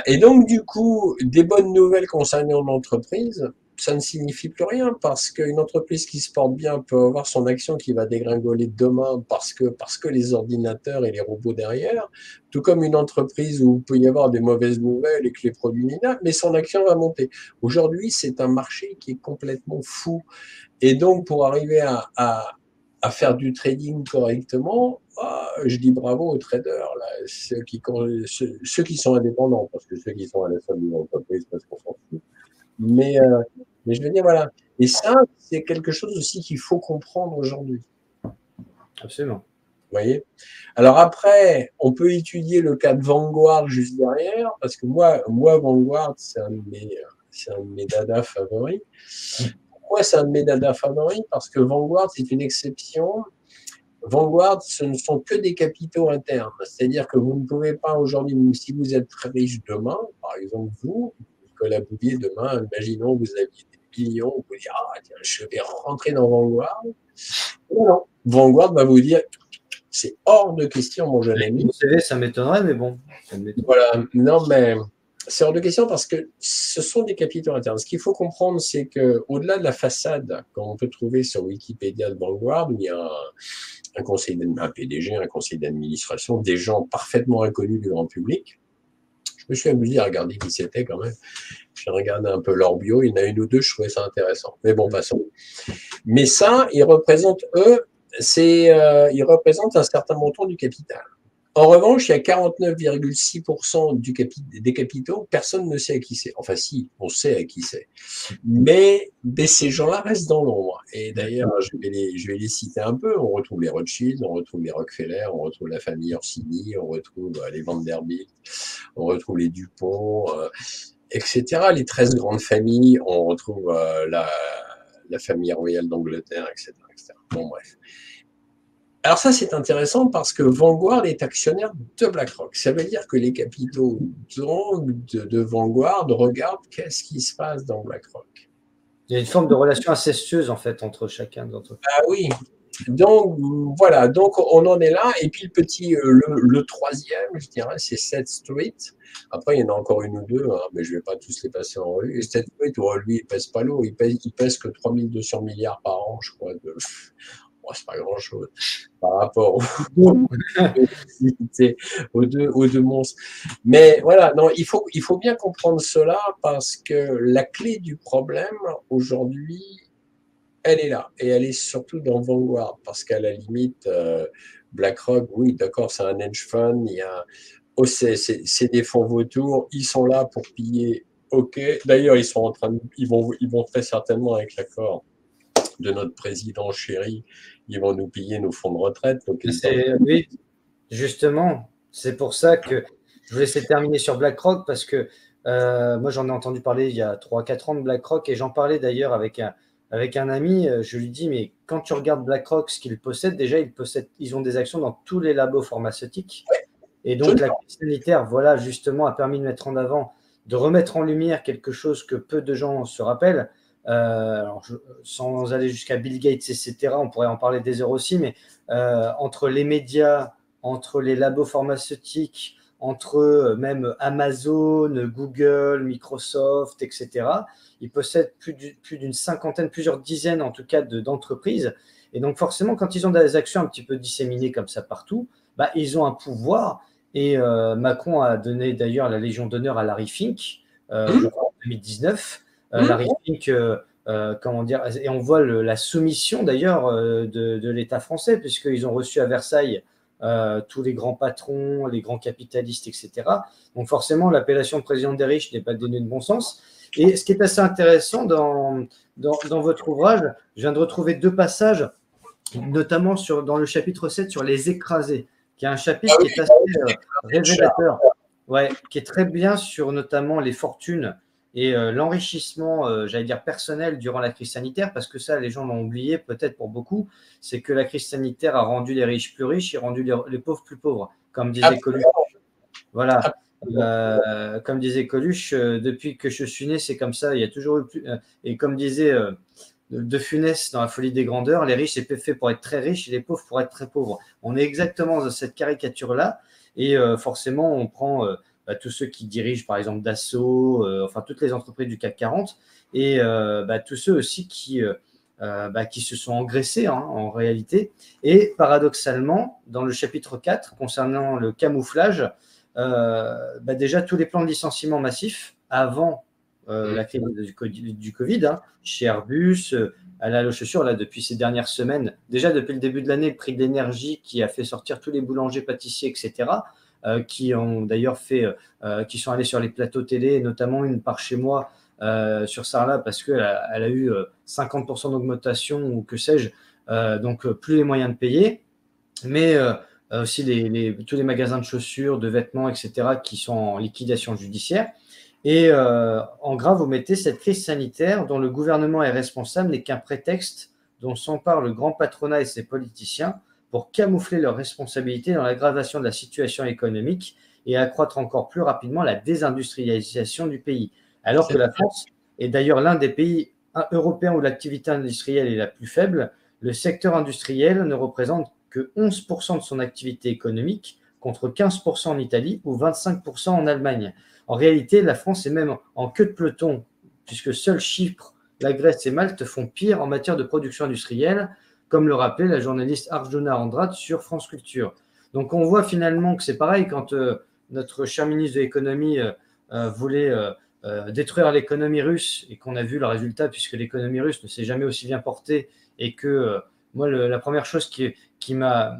Et donc, du coup, des bonnes nouvelles concernant l'entreprise, ça ne signifie plus rien parce qu'une entreprise qui se porte bien peut avoir son action qui va dégringoler demain parce que les ordinateurs et les robots derrière, tout comme une entreprise où il peut y avoir des mauvaises nouvelles et que les produits minables, mais son action va monter. Aujourd'hui, c'est un marché qui est complètement fou. Et donc, pour arriver à faire du trading correctement, je dis bravo aux traders, là, ceux qui sont indépendants, parce que ceux qui sont à la fin d'une entreprise, parce qu'on s'en fout. Mais je veux dire, voilà. Et ça, c'est quelque chose aussi qu'il faut comprendre aujourd'hui. Absolument. Vous voyez? Alors après, on peut étudier le cas de Vanguard juste derrière, parce que moi Vanguard, c'est un de mes dadas favoris. Pourquoi c'est un de mes dadas favoris? Parce que Vanguard, c'est une exception. Vanguard, ce ne sont que des capitaux internes. C'est-à-dire que vous ne pouvez pas aujourd'hui, si vous êtes très riche demain, par exemple vous, Nicolas Bouvier, demain, imaginons vous aviez des millions, vous dites, tiens, je vais rentrer dans Vanguard. Non. Vanguard va vous dire, c'est hors de question, mon jeune ami. Vous savez, ça m'étonnerait, mais bon. Voilà, non, mais c'est hors de question parce que ce sont des capitaux internes. Ce qu'il faut comprendre, c'est qu'au-delà de la façade qu'on peut trouver sur Wikipédia de Vanguard, où il y a un PDG, un conseil d'administration, des gens parfaitement inconnus du grand public. Je me suis amusé à regarder qui c'était quand même. J'ai regardé un peu leur bio, il y en a une ou deux, je trouvais ça intéressant. Mais bon, passons. Mais ça, ils représentent, ils représentent un certain montant du capital. En revanche, il y a 49,6% des capitaux, personne ne sait à qui c'est. Enfin si, on sait à qui c'est. Mais ces gens-là restent dans l'ombre. Et d'ailleurs, je vais les citer un peu. On retrouve les Rothschild, on retrouve les Rockefeller, on retrouve la famille Orsini, on retrouve les Vanderbilt, on retrouve les Dupont, etc. Les 13 grandes familles, on retrouve la famille royale d'Angleterre, etc., etc. Bon, bref. Alors ça, c'est intéressant parce que Vanguard est actionnaire de BlackRock. Ça veut dire que les capitaux de Vanguard regardent qu'est-ce qui se passe dans BlackRock. Il y a une forme de relation incestueuse, en fait, entre chacun d'entre eux. Ah oui. Donc, voilà. Donc, on en est là. Et puis, le troisième, je dirais, c'est Seth Street. Après, il y en a encore une ou deux, hein, mais je ne vais pas tous les passer en revue. Et Seth Street, lui, il pèse pas lourd. Il pèse que 3200 milliards par an, je crois. Bon, c'est pas grand-chose par rapport aux deux monstres. Mais voilà, non, il faut bien comprendre cela parce que la clé du problème aujourd'hui, elle est là. Et elle est surtout dans Vanguard parce qu'à la limite, BlackRock, oui, d'accord, c'est un hedge fund, c'est des fonds vautours, ils sont là pour piller. Ok, d'ailleurs, ils vont très certainement avec l'accord de notre président chéri, ils vont nous piller nos fonds de retraite. Donc, oui, justement, c'est pour ça que je vous laissais terminer sur BlackRock parce que moi, j'en ai entendu parler il y a 3 4 ans de BlackRock et j'en parlais d'ailleurs avec un ami. Je lui dis, mais quand tu regardes BlackRock, ce qu'ils possèdent, déjà, ils ont des actions dans tous les labos pharmaceutiques. Et donc, la crise sanitaire, voilà, justement, a permis de mettre en avant, de remettre en lumière quelque chose que peu de gens se rappellent. Sans aller jusqu'à Bill Gates, etc., on pourrait en parler des heures aussi, mais entre les médias, entre les labos pharmaceutiques, entre même Amazon, Google, Microsoft, etc., ils possèdent plus d'une cinquantaine, plusieurs dizaines en tout cas d'entreprises. Et donc forcément, quand ils ont des actions un petit peu disséminées comme ça partout, bah, ils ont un pouvoir. Et Macron a donné d'ailleurs la Légion d'honneur à Larry Fink, je crois en 2019. Larry Fink, comment dire, et on voit la soumission d'ailleurs de l'État français, puisqu'ils ont reçu à Versailles tous les grands patrons, les grands capitalistes, etc. Donc forcément, l'appellation de président des riches n'est pas dénuée de bon sens. Et ce qui est assez intéressant dans votre ouvrage, je viens de retrouver 2 passages, notamment dans le chapitre 7 sur les écrasés, qui est un chapitre qui est assez révélateur, ouais, qui est très bien sur notamment les fortunes et l'enrichissement, j'allais dire personnel, durant la crise sanitaire, parce que ça, les gens l'ont oublié, peut-être pour beaucoup, c'est que la crise sanitaire a rendu les riches plus riches et rendu les pauvres plus pauvres, comme disait Coluche. Voilà. Comme disait Coluche, depuis que je suis né, c'est comme ça, il y a toujours eu plus. Et comme disait De Funès dans La Folie des Grandeurs, les riches, c'est fait pour être très riches et les pauvres pour être très pauvres. On est exactement dans cette caricature-là. Et forcément, on prend tous ceux qui dirigent, par exemple, Dassault, enfin toutes les entreprises du CAC 40, et tous ceux aussi qui se sont engraissés en réalité. Et paradoxalement, dans le chapitre 4, concernant le camouflage, déjà tous les plans de licenciement massifs avant la crise du Covid, chez Airbus, à la chaussure, là, depuis ces dernières semaines, déjà depuis le début de l'année, le prix de l'énergie qui a fait sortir tous les boulangers, pâtissiers, etc., qui ont d'ailleurs qui sont allés sur les plateaux télé, notamment une par chez moi sur Sarlat, parce qu'elle a eu 50% d'augmentation ou que sais-je, donc plus les moyens de payer, mais aussi tous les magasins de chaussures, de vêtements, etc., qui sont en liquidation judiciaire. Et en gras, vous mettez cette crise sanitaire dont le gouvernement est responsable n'est qu'un prétexte dont s'empare le grand patronat et ses politiciens pour camoufler leurs responsabilités dans l'aggravation de la situation économique et accroître encore plus rapidement la désindustrialisation du pays. Alors que la France est d'ailleurs l'un des pays européens où l'activité industrielle est la plus faible, le secteur industriel ne représente que 11% de son activité économique contre 15% en Italie ou 25% en Allemagne. En réalité, la France est même en queue de peloton, puisque seuls Chypre, la Grèce et Malte font pire en matière de production industrielle, comme le rappelait la journaliste Arjuna Andrade sur France Culture. Donc on voit finalement que c'est pareil quand notre cher ministre de l'économie voulait détruire l'économie russe et qu'on a vu le résultat, puisque l'économie russe ne s'est jamais aussi bien portée et que moi, la première chose qui m'a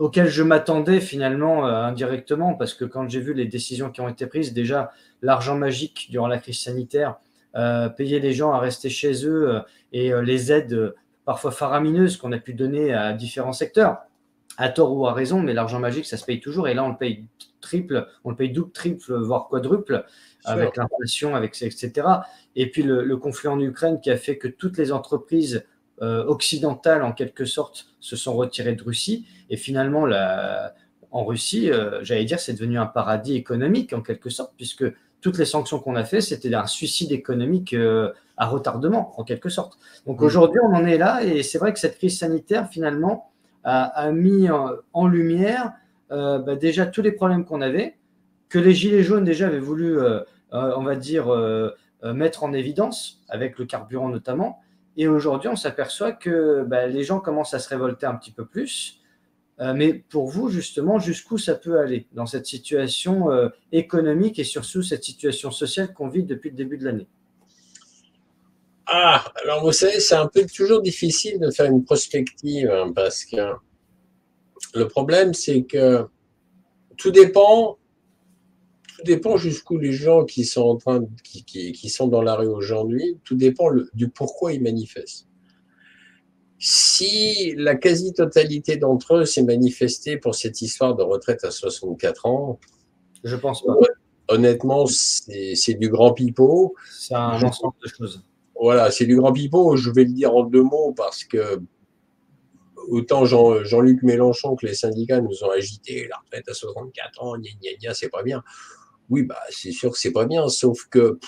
auquel je m'attendais finalement indirectement, parce que quand j'ai vu les décisions qui ont été prises, déjà l'argent magique durant la crise sanitaire, payer les gens à rester chez eux et les aides parfois faramineuses qu'on a pu donner à différents secteurs, à tort ou à raison, mais l'argent magique, ça se paye toujours. Et là, on le paye triple, on le paye double, triple, voire quadruple, avec l'inflation, etc. Et puis le conflit en Ukraine qui a fait que toutes les entreprises occidentales, en quelque sorte, se sont retirées de Russie. Et finalement, en Russie, j'allais dire, c'est devenu un paradis économique, en quelque sorte, puisque toutes les sanctions qu'on a fait, c'était un suicide économique à retardement, en quelque sorte. Donc aujourd'hui, on en est là, et c'est vrai que cette crise sanitaire, finalement, a mis en lumière déjà tous les problèmes qu'on avait, que les Gilets jaunes déjà avaient voulu, on va dire, mettre en évidence, avec le carburant notamment. Et aujourd'hui, on s'aperçoit que les gens commencent à se révolter un petit peu plus. Mais pour vous, justement, jusqu'où ça peut aller dans cette situation économique et surtout cette situation sociale qu'on vit depuis le début de l'année? Ah, alors vous savez, c'est un peu toujours difficile de faire une prospective, hein, parce que le problème, c'est que tout dépend, tout dépend jusqu'où les gens qui sont en train, qui sont dans la rue aujourd'hui, tout dépend du pourquoi ils manifestent. Si la quasi-totalité d'entre eux s'est manifestée pour cette histoire de retraite à 64 ans, je pense pas. Honnêtement, c'est du grand pipeau. C'est un ensemble de choses. Voilà, c'est du grand pipeau. Je vais le dire en 2 mots parce que autant Jean-Luc Mélenchon que les syndicats nous ont agité la retraite à 64 ans, gna gna gna, c'est pas bien. Oui, bah c'est sûr que c'est pas bien, sauf que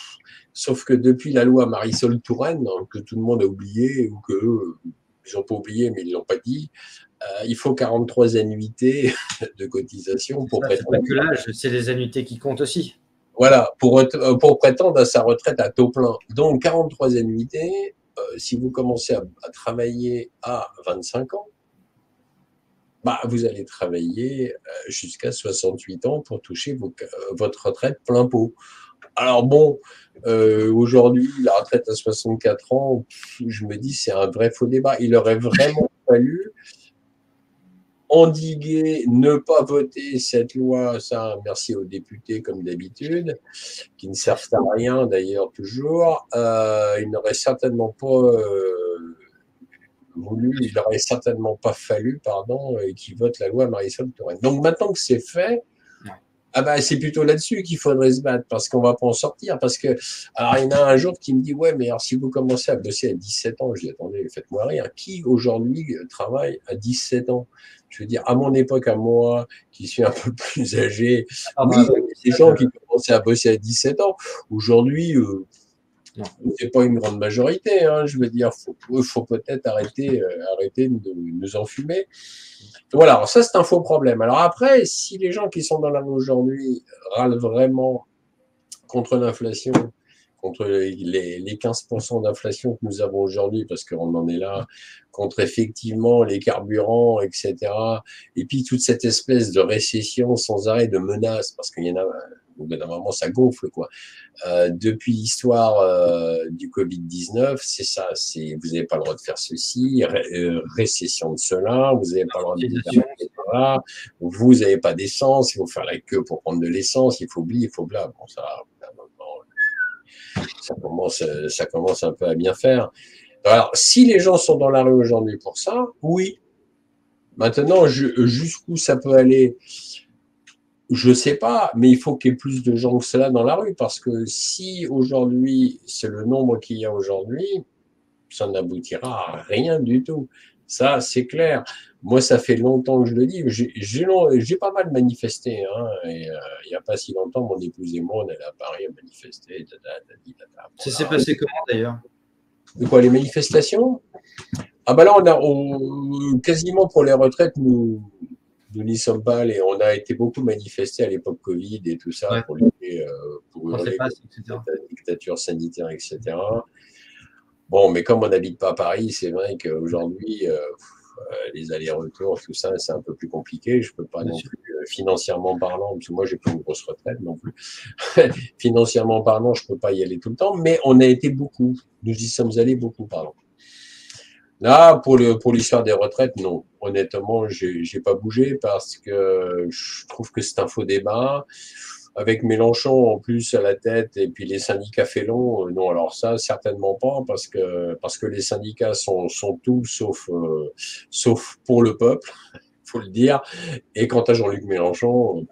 depuis la loi Marisol Touraine, hein, que tout le monde a oublié ou que ils n'ont pas oublié mais ils l'ont pas dit, il faut 43 annuités de cotisation pour prétendre. C'est pas que l'âge, c'est les annuités qui comptent aussi. Voilà, pour prétendre à sa retraite à taux plein. Donc 43 annuités, si vous commencez à travailler à 25 ans, bah, vous allez travailler jusqu'à 68 ans pour toucher votre retraite plein pot. Alors bon, aujourd'hui, la retraite à 64 ans, je me dis, c'est un vrai faux débat. Il aurait vraiment fallu endiguer, ne pas voter cette loi, ça, merci aux députés comme d'habitude, qui ne servent à rien d'ailleurs toujours. Il n'aurait certainement pas il aurait certainement pas fallu, pardon, qu'ils votent la loi Marisol Touraine. Donc maintenant que c'est fait, ah bah, c'est plutôt là-dessus qu'il faudrait se battre parce qu'on va pas en sortir. Parce que, alors, il y en a un jour qui me dit, ouais, mais alors si vous commencez à bosser à 17 ans, je dis, attendez, faites-moi rire. Qui aujourd'hui travaille à 17 ans? Je veux dire, à mon époque, à moi, qui suis un peu plus âgé, oui, des gens qui commençaient à bosser à 17 ans. Aujourd'hui, c'est pas une grande majorité, hein, je veux dire, faut peut-être arrêter de nous enfumer. Voilà, alors ça c'est un faux problème. Alors après, si les gens qui sont dans la rue aujourd'hui râlent vraiment contre l'inflation, contre les 15% d'inflation que nous avons aujourd'hui, parce qu'on en est là, contre effectivement les carburants, etc. Et puis toute cette espèce de récession sans arrêt de menaces, parce qu'il y en a, au bout d'un moment, ça gonfle, quoi. Depuis l'histoire du Covid-19, c'est ça, vous n'avez pas le droit de faire ceci, récession de cela, vous n'avez pas le droit de faire cela, vous n'avez pas d'essence, il faut faire la queue pour prendre de l'essence, il faut oublier, il faut bla. Bon, ça commence un peu à bien faire. Alors, si les gens sont dans la rue aujourd'hui pour ça, oui. Maintenant, jusqu'où ça peut aller, je sais pas, mais il faut qu'il y ait plus de gens que cela dans la rue, parce que si aujourd'hui, c'est le nombre qu'il y a aujourd'hui, ça n'aboutira à rien du tout. Ça, c'est clair. Moi, ça fait longtemps que je le dis. J'ai pas mal manifesté, hein, et il n'y a pas si longtemps, mon épouse et moi, on allait à Paris à manifester. Ça s'est passé comment d'ailleurs? De quoi, les manifestations? Ah ben là, quasiment pour les retraites, nous n'y sommes pas allés. On a été beaucoup manifestés à l'époque Covid et tout ça, pour lutter pour hurler contre la dictature sanitaire, etc. Bon, mais comme on n'habite pas à Paris, c'est vrai qu'aujourd'hui, les allers-retours, tout ça, c'est un peu plus compliqué. Je peux pas non plus, financièrement parlant, parce que moi, j'ai pas une grosse retraite non plus. Financièrement parlant, je peux pas y aller tout le temps, mais on a été beaucoup. Nous y sommes allés beaucoup, pardon. Là, pour l'histoire des retraites, non. Honnêtement, j'ai pas bougé parce que je trouve que c'est un faux débat. Avec Mélenchon en plus à la tête et puis les syndicats félons, non, alors ça, certainement pas parce que les syndicats sont tout sauf pour le peuple, faut le dire. Et quant à Jean-Luc Mélenchon,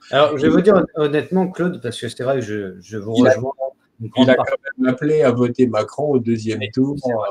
Alors, je vais il, vous dire honnêtement, Claude, parce que c'est vrai que je vous il a rejoins une Il grande a partie. quand même appelé à voter Macron au deuxième tour. C'est vrai,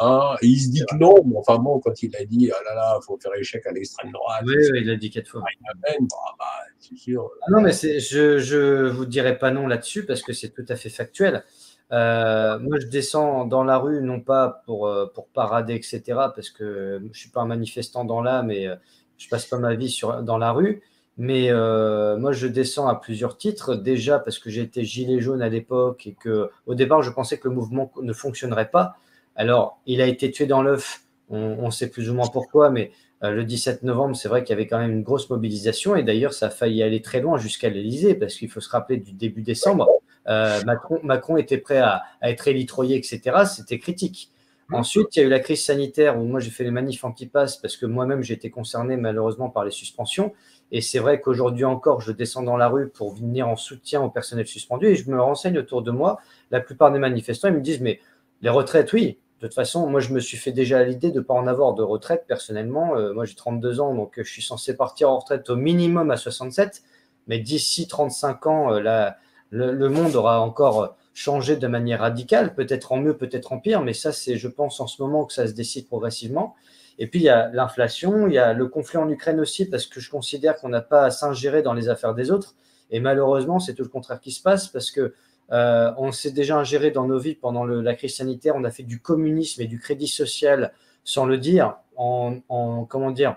Hein, et il se c'est dit que vrai. non, mais enfin bon, quand il a dit, ah là là, faut faire échec à l'extrême droite, Oui, et c'est oui, il l'a dit 4 fois. pas la peine, bah, c'est sûr. Ah non, mais je vous dirai pas non là-dessus parce que c'est tout à fait factuel. Moi, je descends dans la rue, non pas pour parader, etc., parce que je suis pas un manifestant dans l'âme et je passe pas ma vie dans la rue. Mais moi, je descends à plusieurs titres. Déjà parce que j'ai été gilet jaune à l'époque et que, au départ, je pensais que le mouvement ne fonctionnerait pas. Alors, il a été tué dans l'œuf. On sait plus ou moins pourquoi, mais le 17 novembre, c'est vrai qu'il y avait quand même une grosse mobilisation et d'ailleurs, ça a failli aller très loin jusqu'à l'Élysée parce qu'il faut se rappeler du début décembre. Macron était prêt à être élitroyé, etc. C'était critique. Ensuite, il y a eu la crise sanitaire où moi j'ai fait les manifs anti-pass parce que moi-même j'ai été concerné malheureusement par les suspensions. Et c'est vrai qu'aujourd'hui encore, je descends dans la rue pour venir en soutien au personnel suspendu et je me renseigne autour de moi. La plupart des manifestants, ils me disent, mais les retraites, oui. De toute façon, moi, je me suis fait déjà l'idée de ne pas en avoir de retraite personnellement. Moi, j'ai 32 ans, donc je suis censé partir en retraite au minimum à 67. Mais d'ici 35 ans, le monde aura encore changé de manière radicale, peut-être en mieux, peut-être en pire. Mais ça, c'est, je pense, en ce moment que ça se décide progressivement. Et puis, il y a l'inflation, il y a le conflit en Ukraine aussi, parce que je considère qu'on n'a pas à s'ingérer dans les affaires des autres. Et malheureusement, c'est tout le contraire qui se passe, parce que on s'est déjà ingéré dans nos vies pendant la crise sanitaire. On a fait du communisme et du crédit social sans le dire, comment dire,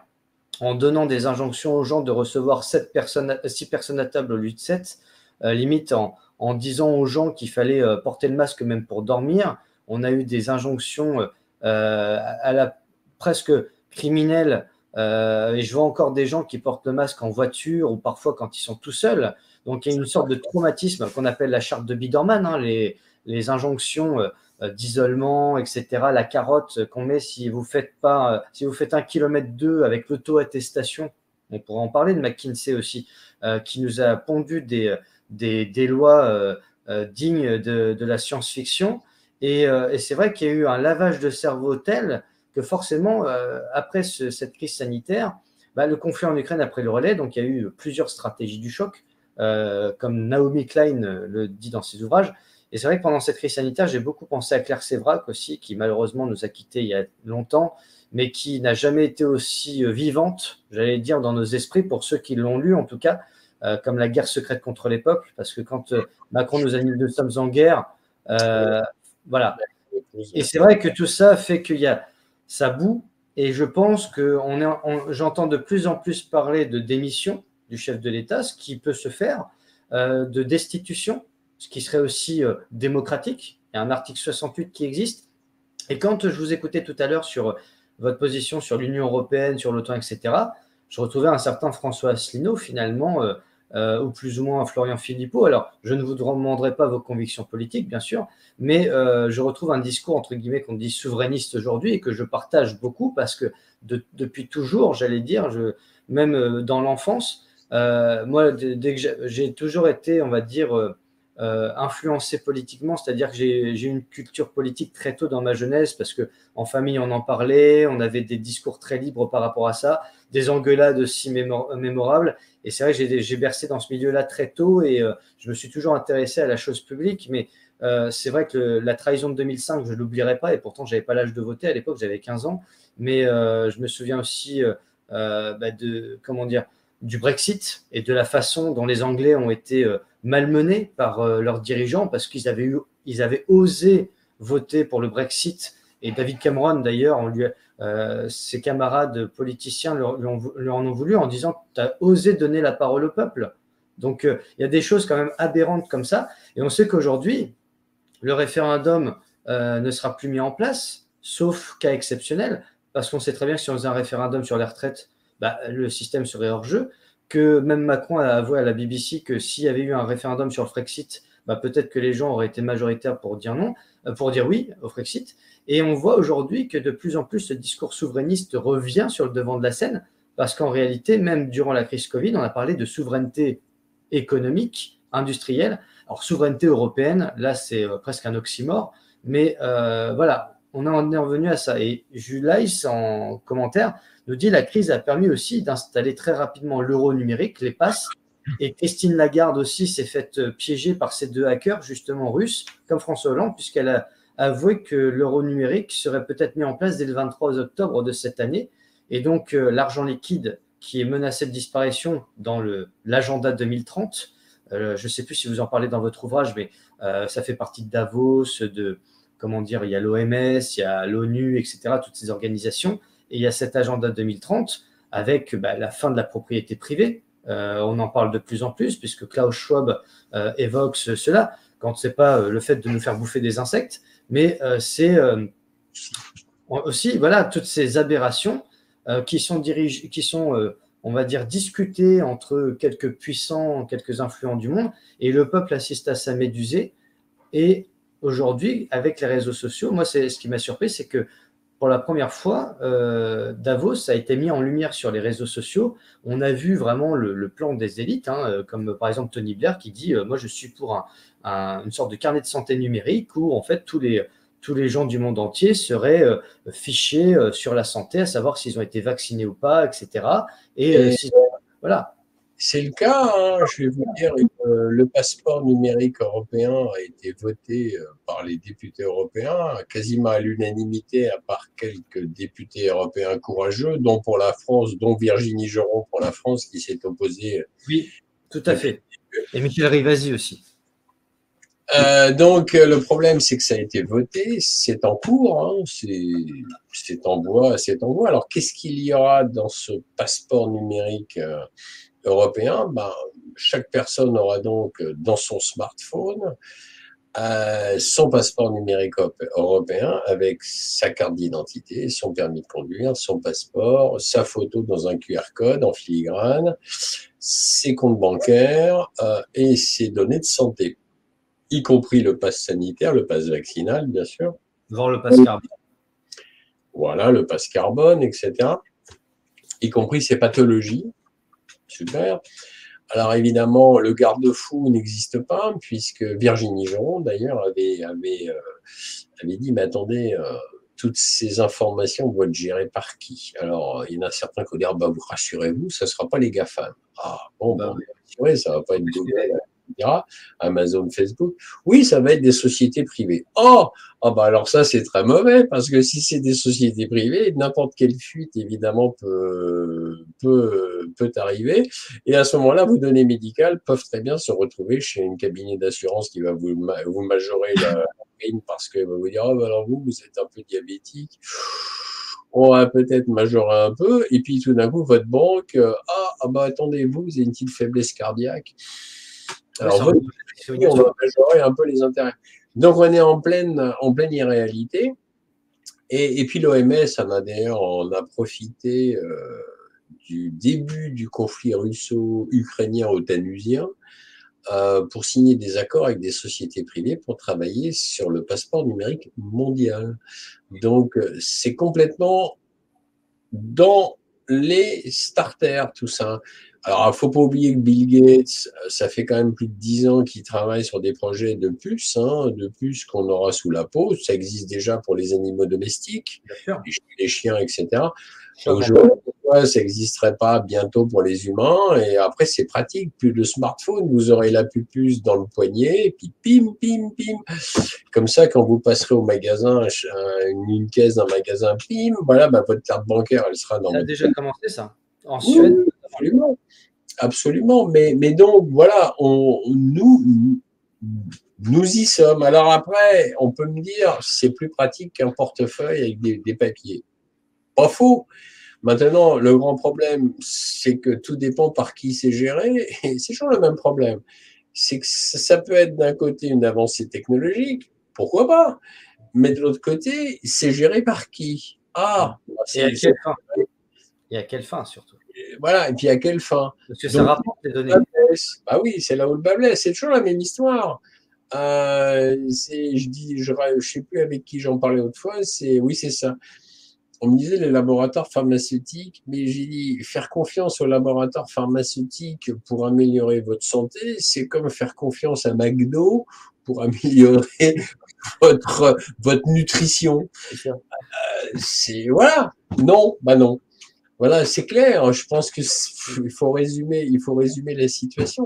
en donnant des injonctions aux gens de recevoir 6 personnes à table au lieu de 7, limite en disant aux gens qu'il fallait porter le masque même pour dormir. On a eu des injonctions à la presque criminelles. Et je vois encore des gens qui portent le masque en voiture ou parfois quand ils sont tout seuls. Donc il y a une sorte de traumatisme qu'on appelle la charte de Biderman, hein, les injonctions d'isolement, etc. La carotte qu'on met si vous faites pas, si vous faites 1,2 km avec l'auto-attestation. On pourra en parler de McKinsey aussi, qui nous a pondu des lois dignes de la science-fiction. Et c'est vrai qu'il y a eu un lavage de cerveau tel que forcément, après cette crise sanitaire, bah, le conflit en Ukraine a pris le relais. Donc il y a eu plusieurs stratégies du choc, comme Naomi Klein le dit dans ses ouvrages. Et c'est vrai que pendant cette crise sanitaire, j'ai beaucoup pensé à Claire Sévrac aussi, qui malheureusement nous a quittés il y a longtemps, mais qui n'a jamais été aussi vivante, j'allais dire, dans nos esprits, pour ceux qui l'ont lu en tout cas, comme La guerre secrète contre les peuples, parce que quand Macron nous a dit nous sommes en guerre, euh, voilà. Et c'est vrai que tout ça fait qu'il y a ça boue, et je pense que j'entends de plus en plus parler de démission du chef de l'État, ce qui peut se faire, de destitution, ce qui serait aussi démocratique. Il y a un article 68 qui existe. Et quand je vous écoutais tout à l'heure sur votre position sur l'Union européenne, sur l'OTAN, etc., je retrouvais un certain François Asselineau, finalement, ou plus ou moins un Florian Philippot. Alors, je ne vous demanderai pas vos convictions politiques, bien sûr, mais je retrouve un discours, entre guillemets, qu'on dit souverainiste aujourd'hui et que je partage beaucoup parce que depuis toujours, j'allais dire, même dans l'enfance, moi, dès que j'ai toujours été, on va dire, influencé politiquement, c'est-à-dire que j'ai eu une culture politique très tôt dans ma jeunesse parce que en famille on en parlait, on avait des discours très libres par rapport à ça, des engueulades aussi mémorables. Et c'est vrai que j'ai bercé dans ce milieu-là très tôt et je me suis toujours intéressé à la chose publique. Mais c'est vrai que la trahison de 2005, je ne l'oublierai pas. Et pourtant, je n'avais pas l'âge de voter à l'époque, j'avais 15 ans. Mais je me souviens aussi comment dire, du Brexit et de la façon dont les Anglais ont été malmenés par leurs dirigeants parce ils avaient osé voter pour le Brexit. Et David Cameron, d'ailleurs, ses camarades politiciens lui en ont voulu en disant « tu as osé donner la parole au peuple ». Donc, il y a des choses quand même aberrantes comme ça. Et on sait qu'aujourd'hui, le référendum ne sera plus mis en place, sauf cas exceptionnel, parce qu'on sait très bien que si on faisait un référendum sur les retraites, bah, le système serait hors jeu, que même Macron a avoué à la BBC que s'il y avait eu un référendum sur le Frexit, bah, peut-être que les gens auraient été majoritaires pour dire non, pour dire oui au Frexit. Et on voit aujourd'hui que de plus en plus ce discours souverainiste revient sur le devant de la scène, parce qu'en réalité, même durant la crise Covid, on a parlé de souveraineté économique, industrielle. Alors, souveraineté européenne, là, c'est presque un oxymore, mais voilà, on en est revenu à ça. Et Julius, en commentaire, nous dit la crise a permis aussi d'installer très rapidement l'euro numérique, les passes. Et Christine Lagarde aussi s'est faite piéger par ces deux hackers, justement russes, comme François Hollande, puisqu'elle a avoué que l'euro numérique serait peut-être mis en place dès le 23 octobre de cette année. Et donc, l'argent liquide qui est menacé de disparition dans l'agenda 2030, je ne sais plus si vous en parlez dans votre ouvrage, mais ça fait partie de Davos, comment dire, il y a l'OMS, il y a l'ONU, etc., toutes ces organisations. Et il y a cet agenda 2030 avec la fin de la propriété privée. On en parle de plus en plus, puisque Klaus Schwab évoque cela, quand ce n'est pas le fait de nous faire bouffer des insectes, mais c'est aussi voilà, toutes ces aberrations qui sont, on va dire, discutées entre quelques puissants, quelques influents du monde, et le peuple assiste à ça médusé. Et aujourd'hui, avec les réseaux sociaux, moi, ce qui m'a surpris, c'est que pour la première fois, Davos a été mis en lumière sur les réseaux sociaux. On a vu vraiment le plan des élites, hein, comme par exemple Tony Blair qui dit moi, je suis pour une sorte de carnet de santé numérique où en fait tous les gens du monde entier seraient fichés sur la santé, à savoir s'ils ont été vaccinés ou pas, etc. Et voilà. C'est le cas, hein, je vais vous dire, le passeport numérique européen a été voté par les députés européens, quasiment à l'unanimité, à part quelques députés européens courageux, dont pour la France, dont Virginie Joron pour la France, qui s'est opposée. Oui, tout à fait. Et Michel Rivasi aussi. Donc le problème, c'est que ça a été voté, c'est en cours, hein, c'est en voie, c'est en voie. Alors qu'est-ce qu'il y aura dans ce passeport numérique européen? Ben, chaque personne aura donc dans son smartphone son passeport numérique européen avec sa carte d'identité, son permis de conduire, son passeport, sa photo dans un QR code en filigrane, ses comptes bancaires et ses données de santé, y compris le pass sanitaire, le pass vaccinal, bien sûr. Voir le pass carbone. Voilà, le pass carbone, etc. Y compris ses pathologies. Super. Alors évidemment, le garde-fou n'existe pas, puisque Virginie Joron, d'ailleurs, avait dit, mais attendez, toutes ces informations vont être gérées par qui? Alors, il y en a certains qui vont dire, bah, vous rassurez-vous, ça ne sera pas les GAFAM. Ah, bon, rassurez, ça ne va pas être Google, etc., Amazon, Facebook. Oui, ça va être des sociétés privées. Oh, bah alors ça, c'est très mauvais, parce que si c'est des sociétés privées, n'importe quelle fuite, évidemment, peut arriver. Et à ce moment-là, vos données médicales peuvent très bien se retrouver chez une cabinet d'assurance qui va vous majorer la prime parce qu'elle va vous dire, oh, bah alors vous êtes un peu diabétique. On va peut-être majorer un peu. Et puis tout d'un coup, votre banque, bah attendez, vous avez une petite faiblesse cardiaque. Alors, on va majorer un peu les intérêts. Donc, on est en pleine irréalité. Et puis, l'OMS en a profité du début du conflit russo-ukrainien-otanusien pour signer des accords avec des sociétés privées pour travailler sur le passeport numérique mondial. Donc, c'est complètement dans les starters, tout ça. Alors, il ne faut pas oublier que Bill Gates, ça fait quand même plus de 10 ans qu'il travaille sur des projets de puces qu'on aura sous la peau. Ça existe déjà pour les animaux domestiques, les chiens, etc. Donc, je vois pourquoi ça n'existerait pas bientôt pour les humains. Et après, c'est pratique. Plus de smartphone, vous aurez la puce dans le poignet, et puis pim, pim, pim. Comme ça, quand vous passerez au magasin, une caisse d'un magasin, pim, voilà, votre carte bancaire, elle sera dans votre... Ça a déjà commencé, ça. En Suède. Oui, absolument. Absolument. Mais donc, voilà, nous y sommes. Alors après, on peut me dire, c'est plus pratique qu'un portefeuille avec des papiers. Pas faux. Maintenant, le grand problème, c'est que tout dépend par qui c'est géré, et c'est toujours le même problème. C'est que ça peut être d'un côté une avancée technologique, pourquoi pas, mais de l'autre côté, c'est géré par qui? Et à quelle fin? Et à quelle fin, surtout? Voilà, et puis à quelle fin? Parce que ça rapporte les données. Bah oui, c'est là où le bas blesse, c'est toujours la même histoire. Je sais plus avec qui j'en parlais autrefois, oui, c'est ça. On me disait les laboratoires pharmaceutiques, mais j'ai dit faire confiance aux laboratoires pharmaceutiques pour améliorer votre santé, c'est comme faire confiance à McDo pour améliorer votre nutrition. Voilà, non, bah non. Voilà, c'est clair. Je pense que il faut résumer la situation.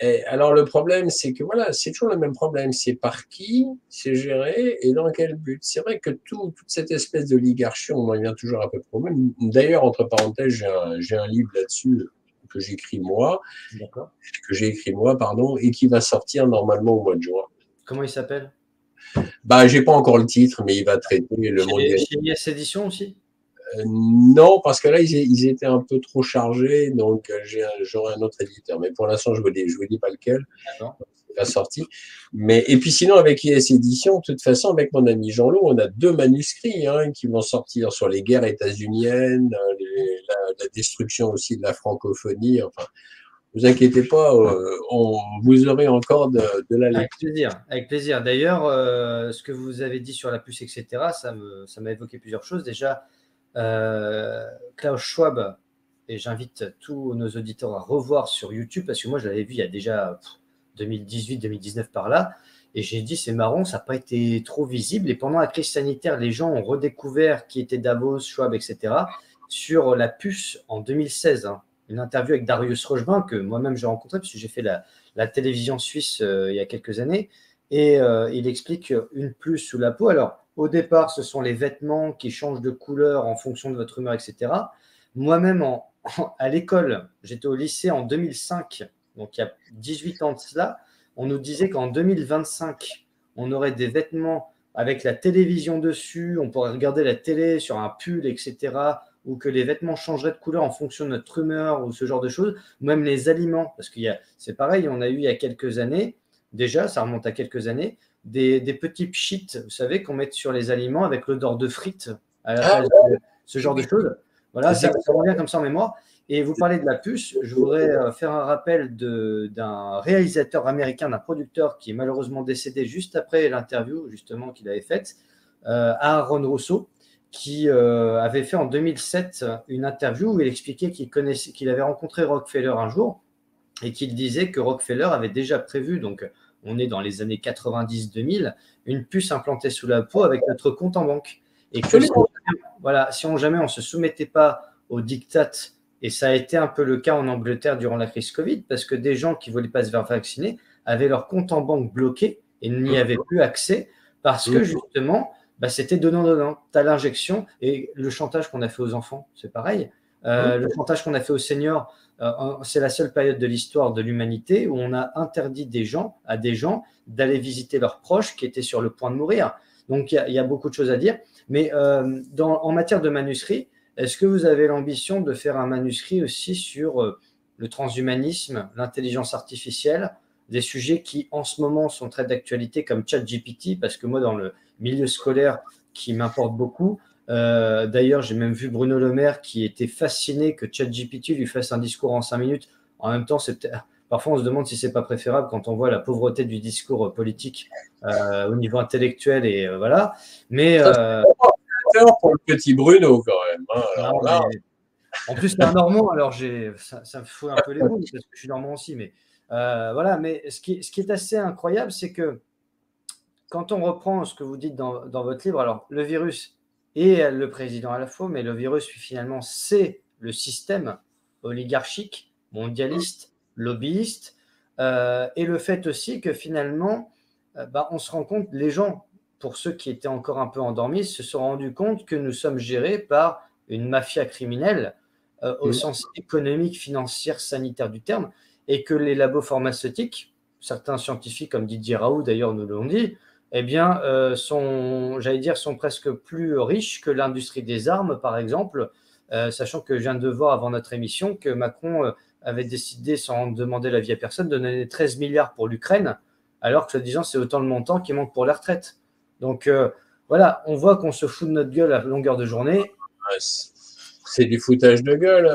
Et alors le problème, c'est que voilà, c'est toujours le même problème. C'est par qui, c'est géré et dans quel but. C'est vrai que toute cette espèce d'oligarchie, on en revient toujours un peu au même. D'ailleurs, entre parenthèses, j'ai un livre là-dessus que j'écris moi, pardon, et qui va sortir normalement au mois de juin. Comment il s'appelle? Bah, j'ai pas encore le titre, mais il va traiter le mondial. Chez IS Éditions aussi? Non, parce que là, ils étaient un peu trop chargés, donc j'aurai un autre éditeur. Mais pour l'instant, je vous dis pas lequel. C'est pas sorti. Et puis sinon, avec IS Éditions, de toute façon, avec mon ami Jean-Loup, on a 2 manuscrits qui vont sortir sur les guerres états-uniennes, la destruction aussi de la francophonie. Enfin, vous inquiétez pas, vous aurez encore de la lecture. Avec plaisir. D'ailleurs, ce que vous avez dit sur la puce, etc., ça m'a évoqué plusieurs choses. Déjà, Klaus Schwab, et j'invite tous nos auditeurs à revoir sur YouTube, parce que moi, je l'avais vu il y a déjà 2018-2019 par là, et j'ai dit, c'est marrant, ça n'a pas été trop visible. Et pendant la crise sanitaire, les gens ont redécouvert qui était Davos, Schwab, etc., sur la puce en 2016. Une interview avec Darius Rochebin, que moi-même j'ai rencontré, puisque j'ai fait la télévision suisse il y a quelques années, et il explique une puce sous la peau. Alors, au départ, ce sont les vêtements qui changent de couleur en fonction de votre humeur, etc. Moi-même, à l'école, j'étais au lycée en 2005, donc il y a 18 ans de cela, on nous disait qu'en 2025, on aurait des vêtements avec la télévision dessus, on pourrait regarder la télé sur un pull, etc., ou que les vêtements changeraient de couleur en fonction de notre humeur ou ce genre de choses, ou même les aliments, parce que c'est pareil, on a eu il y a quelques années, déjà, ça remonte à quelques années, des petits pchits, vous savez, qu'on met sur les aliments avec l'odeur de frites à la place de ce genre de choses. Voilà, ça revient comme ça en mémoire. Et vous parlez de la puce, je voudrais faire un rappel d'un réalisateur américain, d'un producteur qui est malheureusement décédé juste après l'interview justement qu'il avait faite, Aaron Russo, qui avait fait en 2007 une interview où il expliquait qu'il avait rencontré Rockefeller un jour et qu'il disait que Rockefeller avait déjà prévu, donc on est dans les années 90-2000, une puce implantée sous la peau avec notre compte en banque. Et que si jamais on ne se soumettait pas aux diktats, et ça a été un peu le cas en Angleterre durant la crise Covid, parce que des gens qui ne voulaient pas se faire vacciner avaient leur compte en banque bloqué et n'y avaient plus accès, parce que justement, c'était donnant-donnant. Tu as l'injection, et le chantage qu'on a fait aux enfants, c'est pareil. Le chantage qu'on a fait aux seniors, c'est la seule période de l'histoire de l'humanité où on a interdit à des gens d'aller visiter leurs proches qui étaient sur le point de mourir. Donc, il y a beaucoup de choses à dire. Mais en matière de manuscrit, est-ce que vous avez l'ambition de faire un manuscrit aussi sur le transhumanisme, l'intelligence artificielle, des sujets qui, en ce moment, sont très d'actualité, comme ChatGPT, parce que moi, dans le milieu scolaire, qui m'importe beaucoup, d'ailleurs, j'ai même vu Bruno Le Maire qui était fasciné que ChatGPT lui fasse un discours en 5 minutes. En même temps, parfois on se demande si c'est pas préférable quand on voit la pauvreté du discours politique au niveau intellectuel et voilà. Mais pour le petit Bruno quand même. Alors là... En plus, c'est un Normand, alors ça me fout un peu les boules parce que je suis Normand aussi. Mais voilà. Mais ce qui est assez incroyable, c'est que quand on reprend ce que vous dites dans votre livre, alors le virus et le président à la fois, mais le virus, finalement, c'est le système oligarchique, mondialiste, lobbyiste, et le fait aussi que finalement, on se rend compte, les gens, pour ceux qui étaient encore un peu endormis, se sont rendus compte que nous sommes gérés par une mafia criminelle au sens économique, financier, sanitaire du terme, et que les labos pharmaceutiques, certains scientifiques comme Didier Raoult d'ailleurs nous l'ont dit, eh bien, sont presque plus riches que l'industrie des armes, par exemple, sachant que je viens de voir avant notre émission que Macron avait décidé, sans demander l'avis à personne, de donner 13 milliards pour l'Ukraine, alors que, soi-disant, c'est autant de montants qui manquent pour la retraite. Donc, voilà, on voit qu'on se fout de notre gueule à longueur de journée. C'est du foutage de gueule.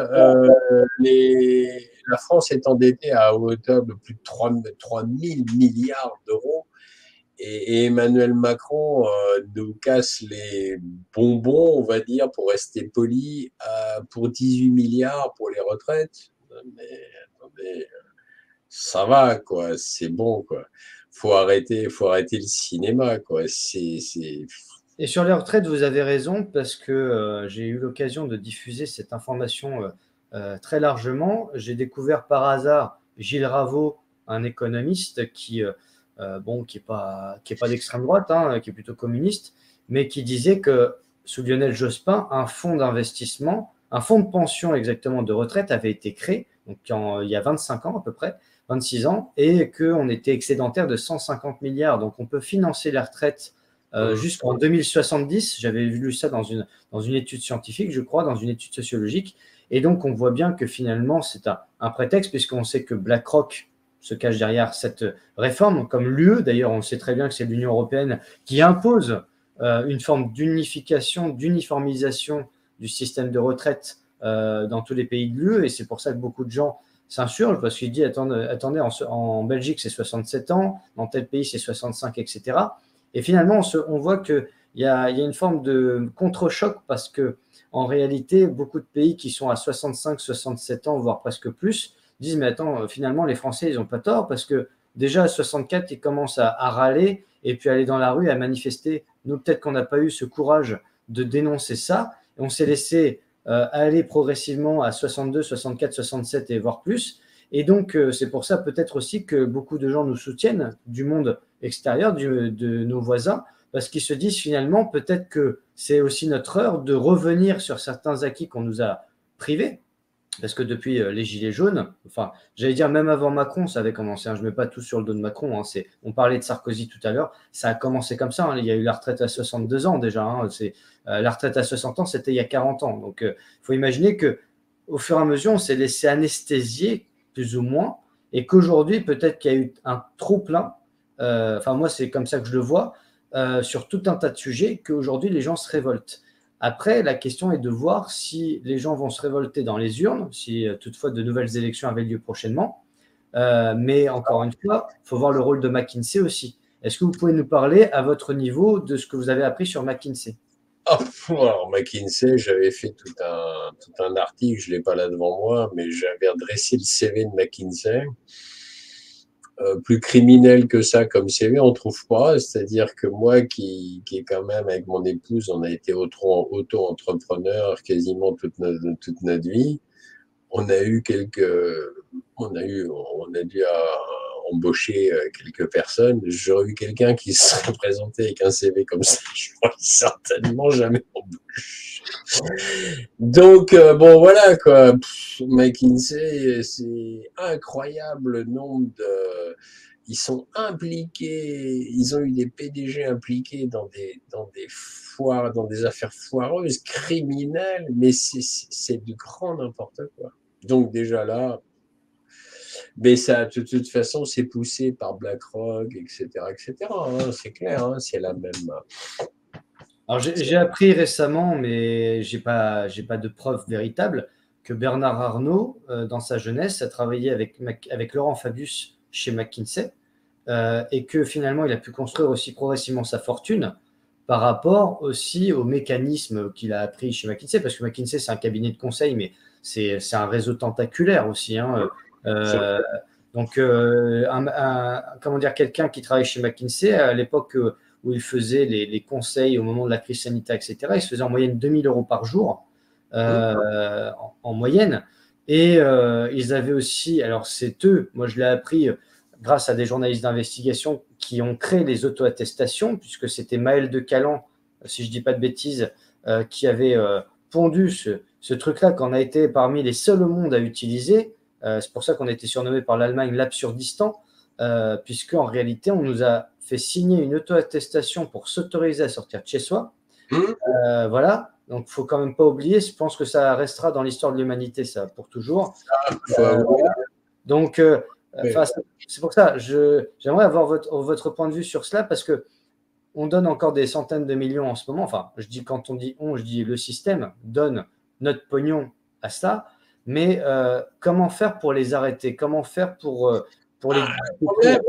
la France est endettée à hauteur de plus de 3 000 milliards d'euros. Et Emmanuel Macron nous casse les bonbons, on va dire, pour rester poli, pour 18 milliards pour les retraites. Mais attendez, ça va, quoi, c'est bon, quoi. Faut arrêter le cinéma, quoi. Et sur les retraites, vous avez raison, parce que j'ai eu l'occasion de diffuser cette information très largement. J'ai découvert par hasard Gilles Ravaud, un économiste qui est pas d'extrême droite, hein, qui est plutôt communiste, mais qui disait que sous Lionel Jospin, un fonds d'investissement, un fonds de pension exactement de retraite avait été créé, donc il y a 25 ans à peu près, 26 ans, et qu'on était excédentaire de 150 milliards. Donc on peut financer la retraite jusqu'en 2070. J'avais lu ça dans une étude scientifique, je crois, dans une étude sociologique. Et donc, on voit bien que finalement, c'est un prétexte, puisqu'on sait que BlackRock se cache derrière cette réforme, comme l'UE. D'ailleurs, on sait très bien que c'est l'Union européenne qui impose une forme d'unification, d'uniformisation du système de retraite dans tous les pays de l'UE. Et c'est pour ça que beaucoup de gens s'insurgent, parce qu'ils disent, attendez, en Belgique, c'est 67 ans, dans tel pays, c'est 65, etc. Et finalement, on voit qu'il y a une forme de contre-choc, parce que en réalité, beaucoup de pays qui sont à 65, 67 ans, voire presque plus, disent, mais attends, finalement, les Français, ils n'ont pas tort, parce que déjà à 64, ils commencent à râler et puis aller dans la rue, à manifester. Nous, peut-être qu'on n'a pas eu ce courage de dénoncer ça, et on s'est laissé aller progressivement à 62, 64, 67 et voire plus. Et donc, c'est pour ça peut-être aussi que beaucoup de gens nous soutiennent du monde extérieur, de nos voisins, parce qu'ils se disent finalement peut-être que c'est aussi notre heure de revenir sur certains acquis qu'on nous a privés. Parce que depuis les Gilets jaunes, enfin, j'allais dire même avant Macron, ça avait commencé. Hein, je ne mets pas tout sur le dos de Macron. Hein, on parlait de Sarkozy tout à l'heure. Ça a commencé comme ça. Hein, il y a eu la retraite à 62 ans déjà. Hein, la retraite à 60 ans, c'était il y a 40 ans. Donc, il faut imaginer qu'au fur et à mesure, on s'est laissé anesthésier, plus ou moins. Et qu'aujourd'hui, peut-être qu'il y a eu un trop-plein. Enfin, moi, c'est comme ça que je le vois. Sur tout un tas de sujets, qu'aujourd'hui, les gens se révoltent. Après, la question est de voir si les gens vont se révolter dans les urnes, si toutefois de nouvelles élections avaient lieu prochainement. Mais encore une fois, il faut voir le rôle de McKinsey aussi. Est-ce que vous pouvez nous parler à votre niveau de ce que vous avez appris sur McKinsey? Alors, McKinsey, j'avais fait tout un article, je ne l'ai pas là devant moi, mais j'avais redressé le CV de McKinsey. Plus criminel que ça comme CV, on trouve pas. C'est-à-dire que moi, qui est quand même avec mon épouse, on a été auto-entrepreneur quasiment toute notre vie. On a eu on a dû embaucher quelques personnes. J'aurais eu quelqu'un qui se serait présenté avec un CV comme ça, je n'aurais certainement jamais embauché. Donc, bon, voilà, quoi. McKinsey, c'est incroyable le nombre de. Ils sont impliqués, ils ont eu des PDG impliqués dans des foires, dans des affaires foireuses, criminelles, mais c'est du grand n'importe quoi. Donc, déjà là, mais ça, de toute façon, c'est poussé par BlackRock, etc., etc., hein, c'est clair, hein, c'est la même. Alors, j'ai appris récemment, mais j'ai pas de preuves véritables, que Bernard Arnault, dans sa jeunesse, a travaillé avec Laurent Fabius chez McKinsey, et que finalement, il a pu construire aussi progressivement sa fortune par rapport aussi aux mécanismes qu'il a appris chez McKinsey, parce que McKinsey, c'est un cabinet de conseil, mais c'est un réseau tentaculaire aussi. Hein. Donc, comment dire, quelqu'un qui travaille chez McKinsey, à l'époque où il faisait les conseils au moment de la crise sanitaire, etc., il se faisait en moyenne 2000 euros par jour, en moyenne. Et ils avaient aussi, alors c'est eux, moi je l'ai appris grâce à des journalistes d'investigation qui ont créé les auto-attestations, puisque c'était Maël de Calan, si je ne dis pas de bêtises, qui avait pondu ce truc-là, qu'on a été parmi les seuls au monde à utiliser. C'est pour ça qu'on a été surnommé par l'Allemagne l'Absurdistan, puisqu'en réalité, on nous a fait signer une auto-attestation pour s'autoriser à sortir de chez soi. Voilà, donc il ne faut quand même pas oublier, je pense que ça restera dans l'histoire de l'humanité, ça, pour toujours. Voilà. Donc, c'est pour ça, j'aimerais avoir votre point de vue sur cela, parce que on donne encore des centaines de millions en ce moment. Enfin, je dis quand on dit on, je dis le système donne notre pognon à ça. Mais comment faire pour les arrêter? Comment faire pour les Le problème,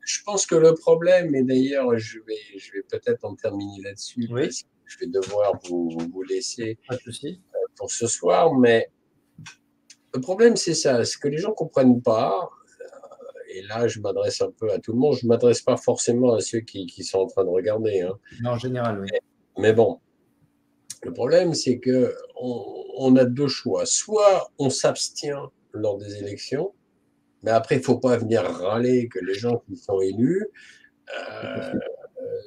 je pense que le problème, et d'ailleurs je vais peut-être en terminer là-dessus Oui, parce que je vais devoir vous laisser pas de souci. pour ce soir, mais le problème c'est ça, ce que les gens comprennent pas, et là je m'adresse un peu à tout le monde, je m'adresse pas forcément à ceux qui sont en train de regarder, hein. Mais en général, oui. Mais bon, le problème c'est que on a deux choix, soit on s'abstient lors des élections, mais après il faut pas venir râler que les gens qui sont élus Tout à euh, fait.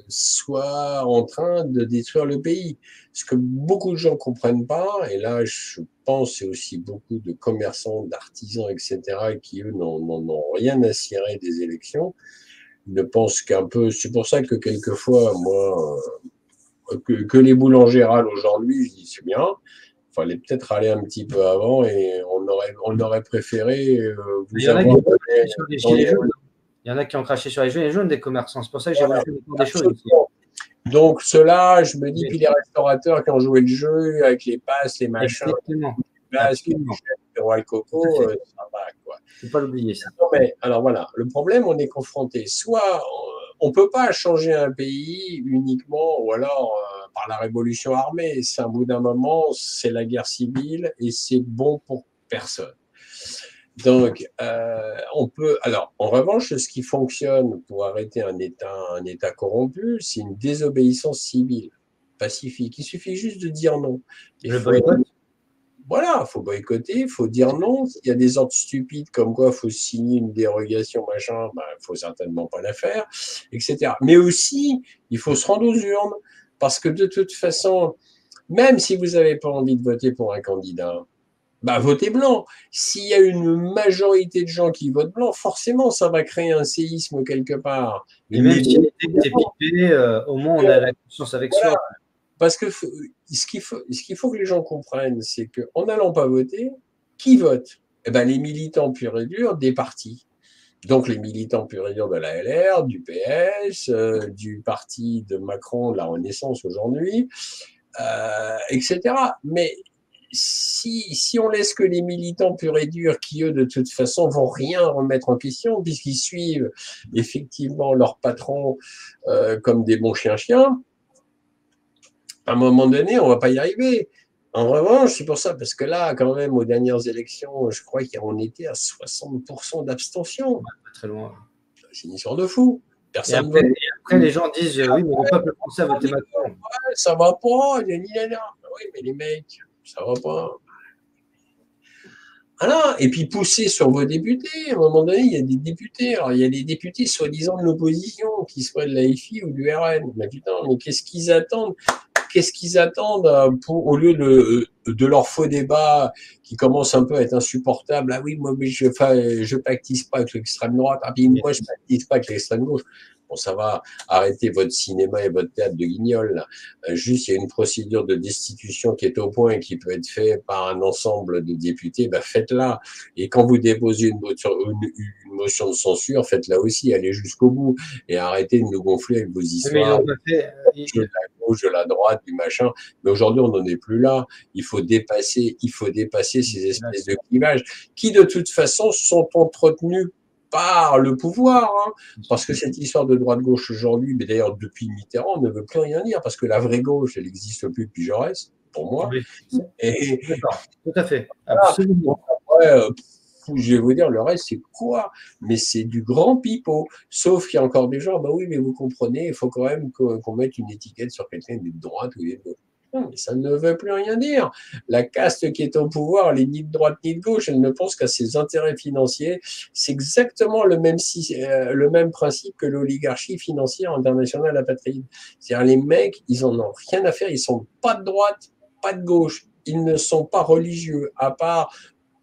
soit en train de détruire le pays. Ce que beaucoup de gens ne comprennent pas, et là je pense c'est aussi beaucoup de commerçants, d'artisans, etc., qui eux n'ont rien à cirer des élections, ils ne pensent qu'un peu, c'est pour ça que quelquefois, moi, que les boulangers râlent aujourd'hui, je dis c'est bien, il fallait peut-être râler un petit peu avant et on aurait préféré Il vous y en a qui avoir ont craché sur les dans les... gilets jaunes. Il y en a qui ont craché sur les gilets jaunes des commerçants. C'est pour ça que j'ai voulu Voilà, faire des choses aussi. absolument. Donc, ceux-là, je me dis, Oui, puis les restaurateurs qui ont joué le jeu avec les passes, les machins, exactement. les masques, les Absolument. chefs, les rois le Tout à coco, fait. ça va, quoi. Il ne faut pas l'oublier, ça. Non, mais, alors voilà, le problème, on est confronté. Soit on ne peut pas changer un pays uniquement, ou alors par la révolution armée. C'est un bout d'un moment, c'est la guerre civile et c'est bon pour personne. Donc, on peut. Alors, en revanche, ce qui fonctionne pour arrêter un État corrompu, c'est une désobéissance civile, pacifique. Il suffit juste de dire non. Il Le faut, boycott, voilà, faut boycotter, il faut dire non. S'il y a des ordres stupides comme quoi il faut signer une dérogation, machin, ben, il faut certainement pas la faire, etc. Mais aussi, il faut se rendre aux urnes parce que de toute façon, même si vous n'avez pas envie de voter pour un candidat, bah, votez blanc. S'il y a une majorité de gens qui votent blanc, forcément, ça va créer un séisme quelque part. et Une même si ébullition. l'été était pipé, au moins on a la conscience avec Voilà. soi. Parce que ce qu'il faut que les gens comprennent, c'est qu'en n'allant pas voter, qui vote? Eh ben, les militants purs et durs des partis. Donc les militants purs et durs de la LR, du PS, du parti de Macron, de la Renaissance aujourd'hui, etc. Mais si on laisse que les militants purs et durs, qui eux de toute façon vont rien remettre en question, puisqu'ils suivent effectivement leur patron comme des bons chiens-chiens, à un moment donné, on ne va pas y arriver. En revanche, c'est pour ça, parce que là, quand même, aux dernières élections, je crois qu'on était à 60% d'abstention. Pas très loin. C'est une histoire de fou. Et Personne ne après, vote. et après, les gens disent oui, mais le peuple français a voté Macron. Ça va pas, oui, mais les mecs, ça va pas. Voilà. Et puis pousser sur vos députés. À un moment donné, il y a des députés. Alors, il y a des députés soi-disant de l'opposition, qui soient de la FI ou du RN. Mais putain, mais qu'est-ce qu'ils attendent? Qu'est-ce qu'ils attendent pour, au lieu de leur faux débat qui commence un peu à être insupportable? Ah oui, moi, mais je pactise pas avec l'extrême droite. Ah puis moi, je pactise pas avec l'extrême gauche. Bon, ça va, arrêter votre cinéma et votre théâtre de guignol, là. Juste, il y a une procédure de destitution qui est au point et qui peut être faite par un ensemble de députés, bah, faites-la. Et quand vous déposez une motion de censure, faites-la aussi, allez jusqu'au bout et arrêtez de nous gonfler avec vos Mais ils histoires n'ont pas fait. de la gauche, de la droite, du machin. Mais aujourd'hui, on n'en est plus là. Il faut dépasser ces espèces de clivages qui, de toute façon, sont entretenus par le pouvoir, hein, parce que cette histoire de droite-gauche aujourd'hui, mais d'ailleurs depuis Mitterrand, ne veut plus rien dire, parce que la vraie gauche, elle n'existe plus depuis Jaurès, pour moi. Oui, Et d'accord, tout à fait, voilà. absolument. Donc après, je vais vous dire, le reste, c'est quoi? Mais c'est du grand pipeau. Sauf qu'il y a encore des gens, bah oui, mais vous comprenez, il faut quand même qu'on mette une étiquette sur quelqu'un de droite ou de gauche. Non, mais ça ne veut plus rien dire. La caste qui est au pouvoir, elle n'est ni de droite ni de gauche, elle ne pense qu'à ses intérêts financiers. C'est exactement le même principe que l'oligarchie financière internationale apatride. C'est-à-dire les mecs, ils en ont rien à faire, ils sont pas de droite, pas de gauche. Ils ne sont pas religieux, à part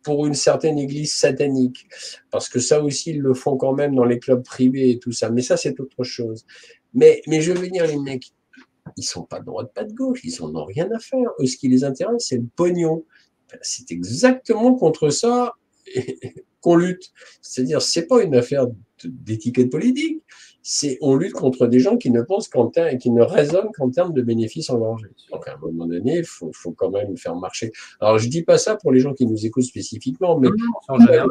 pour une certaine église satanique. Parce que ça aussi, ils le font quand même dans les clubs privés et tout ça. Mais ça, c'est autre chose. Mais je veux dire, les mecs, ils sont pas de droite, pas de gauche. Ils en ont rien à faire. Eux, ce qui les intéresse, c'est le pognon. C'est exactement contre ça qu'on lutte. C'est-à-dire, c'est pas une affaire d'étiquette politique. On lutte contre des gens qui ne pensent qui ne raisonnent qu'en termes de bénéfices en danger. Donc, à un moment donné, il faut quand même faire marcher. Alors, je dis pas ça pour les gens qui nous écoutent spécifiquement, mais En général.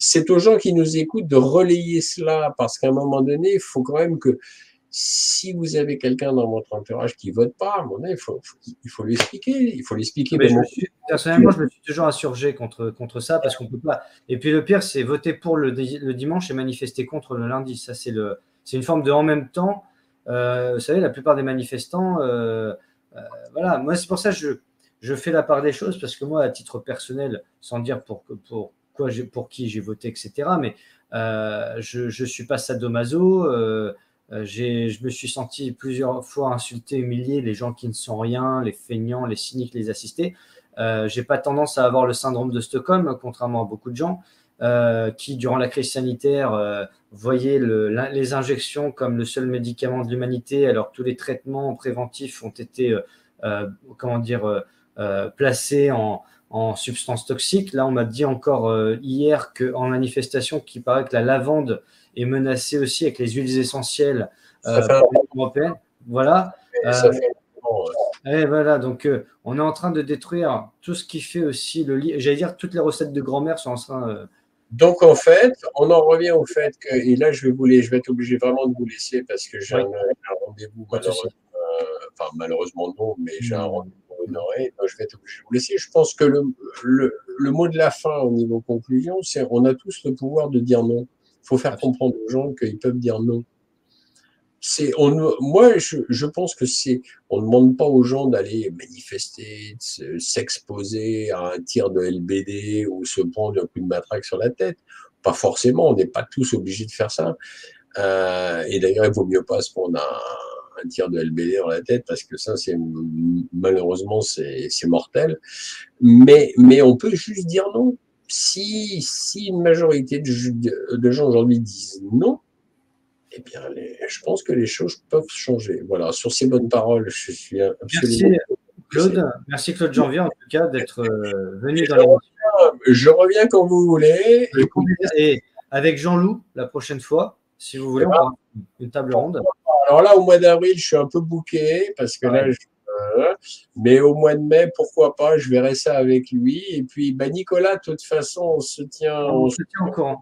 c'est aux gens qui nous écoutent de relayer cela, parce qu'à un moment donné, il faut quand même que si vous avez quelqu'un dans votre entourage qui vote pas, à un moment donné, il faut lui expliquer. Il faut lui expliquer. Personnellement, je me suis toujours insurgé contre ça parce qu'on peut pas. Et puis le pire, c'est voter pour le dimanche et manifester contre le lundi. Ça, c'est une forme de en même temps. Vous savez, la plupart des manifestants, voilà. Moi, c'est pour ça que je fais la part des choses parce que moi, à titre personnel, sans dire pour qui j'ai voté, etc. Mais je suis pas sadomaso. Je me suis senti plusieurs fois insulté, humilié, les gens qui ne sont rien, les feignants, les cyniques, les assistés. J'ai pas tendance à avoir le syndrome de Stockholm, contrairement à beaucoup de gens qui, durant la crise sanitaire, voyaient les injections comme le seul médicament de l'humanité, alors que tous les traitements préventifs ont été, placés en substances toxiques. Là, on m'a dit encore hier qu'en manifestation, qu'il paraît que la lavande est menacée aussi avec les huiles essentielles pour l'Union européenne. Voilà. Et voilà, donc on est en train de détruire tout ce qui fait aussi j'allais dire, toutes les recettes de grand-mère sont en train. Donc, en fait, on en revient au fait que, et là, je vais être obligé vraiment de vous laisser parce que j'ai un rendez-vous, malheureusement non, mais j'ai un rendez-vous honoré, donc je vais être obligé de vous laisser. Je pense que le mot de la fin au niveau conclusion, c'est on a tous le pouvoir de dire non. Il faut faire comprendre aux gens qu'ils peuvent dire non. Moi, je pense que on ne demande pas aux gens d'aller manifester, de s'exposer à un tir de LBD ou se prendre un coup de matraque sur la tête. Pas forcément, on n'est pas tous obligés de faire ça. Et d'ailleurs, il vaut mieux pas se prendre un tir de LBD dans la tête parce que ça, malheureusement, c'est mortel. Mais on peut juste dire non. Si une majorité de gens aujourd'hui disent non, eh bien, je pense que les choses peuvent changer. Voilà, sur ces bonnes paroles, je suis absolument. Merci Claude Janvier, en tout cas, d'être venu dans l'émission. Je reviens quand vous voulez. Et avec Jean-Loup, la prochaine fois, si vous voulez, on fera une table ronde. Alors là, au mois d'avril, je suis un peu booké parce que là, mais au mois de mai, pourquoi pas, je verrai ça avec lui. Et puis, Nicolas, de toute façon, on se tient au courant.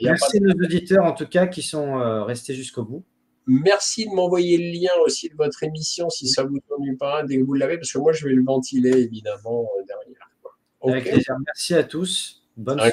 Merci à nos auditeurs, en tout cas, qui sont restés jusqu'au bout. Merci de m'envoyer le lien aussi de votre émission, si ça ne vous ennuie pas, dès que vous l'avez, parce que moi, je vais le ventiler, évidemment, derrière. Avec plaisir. Merci à tous. Bonne soirée.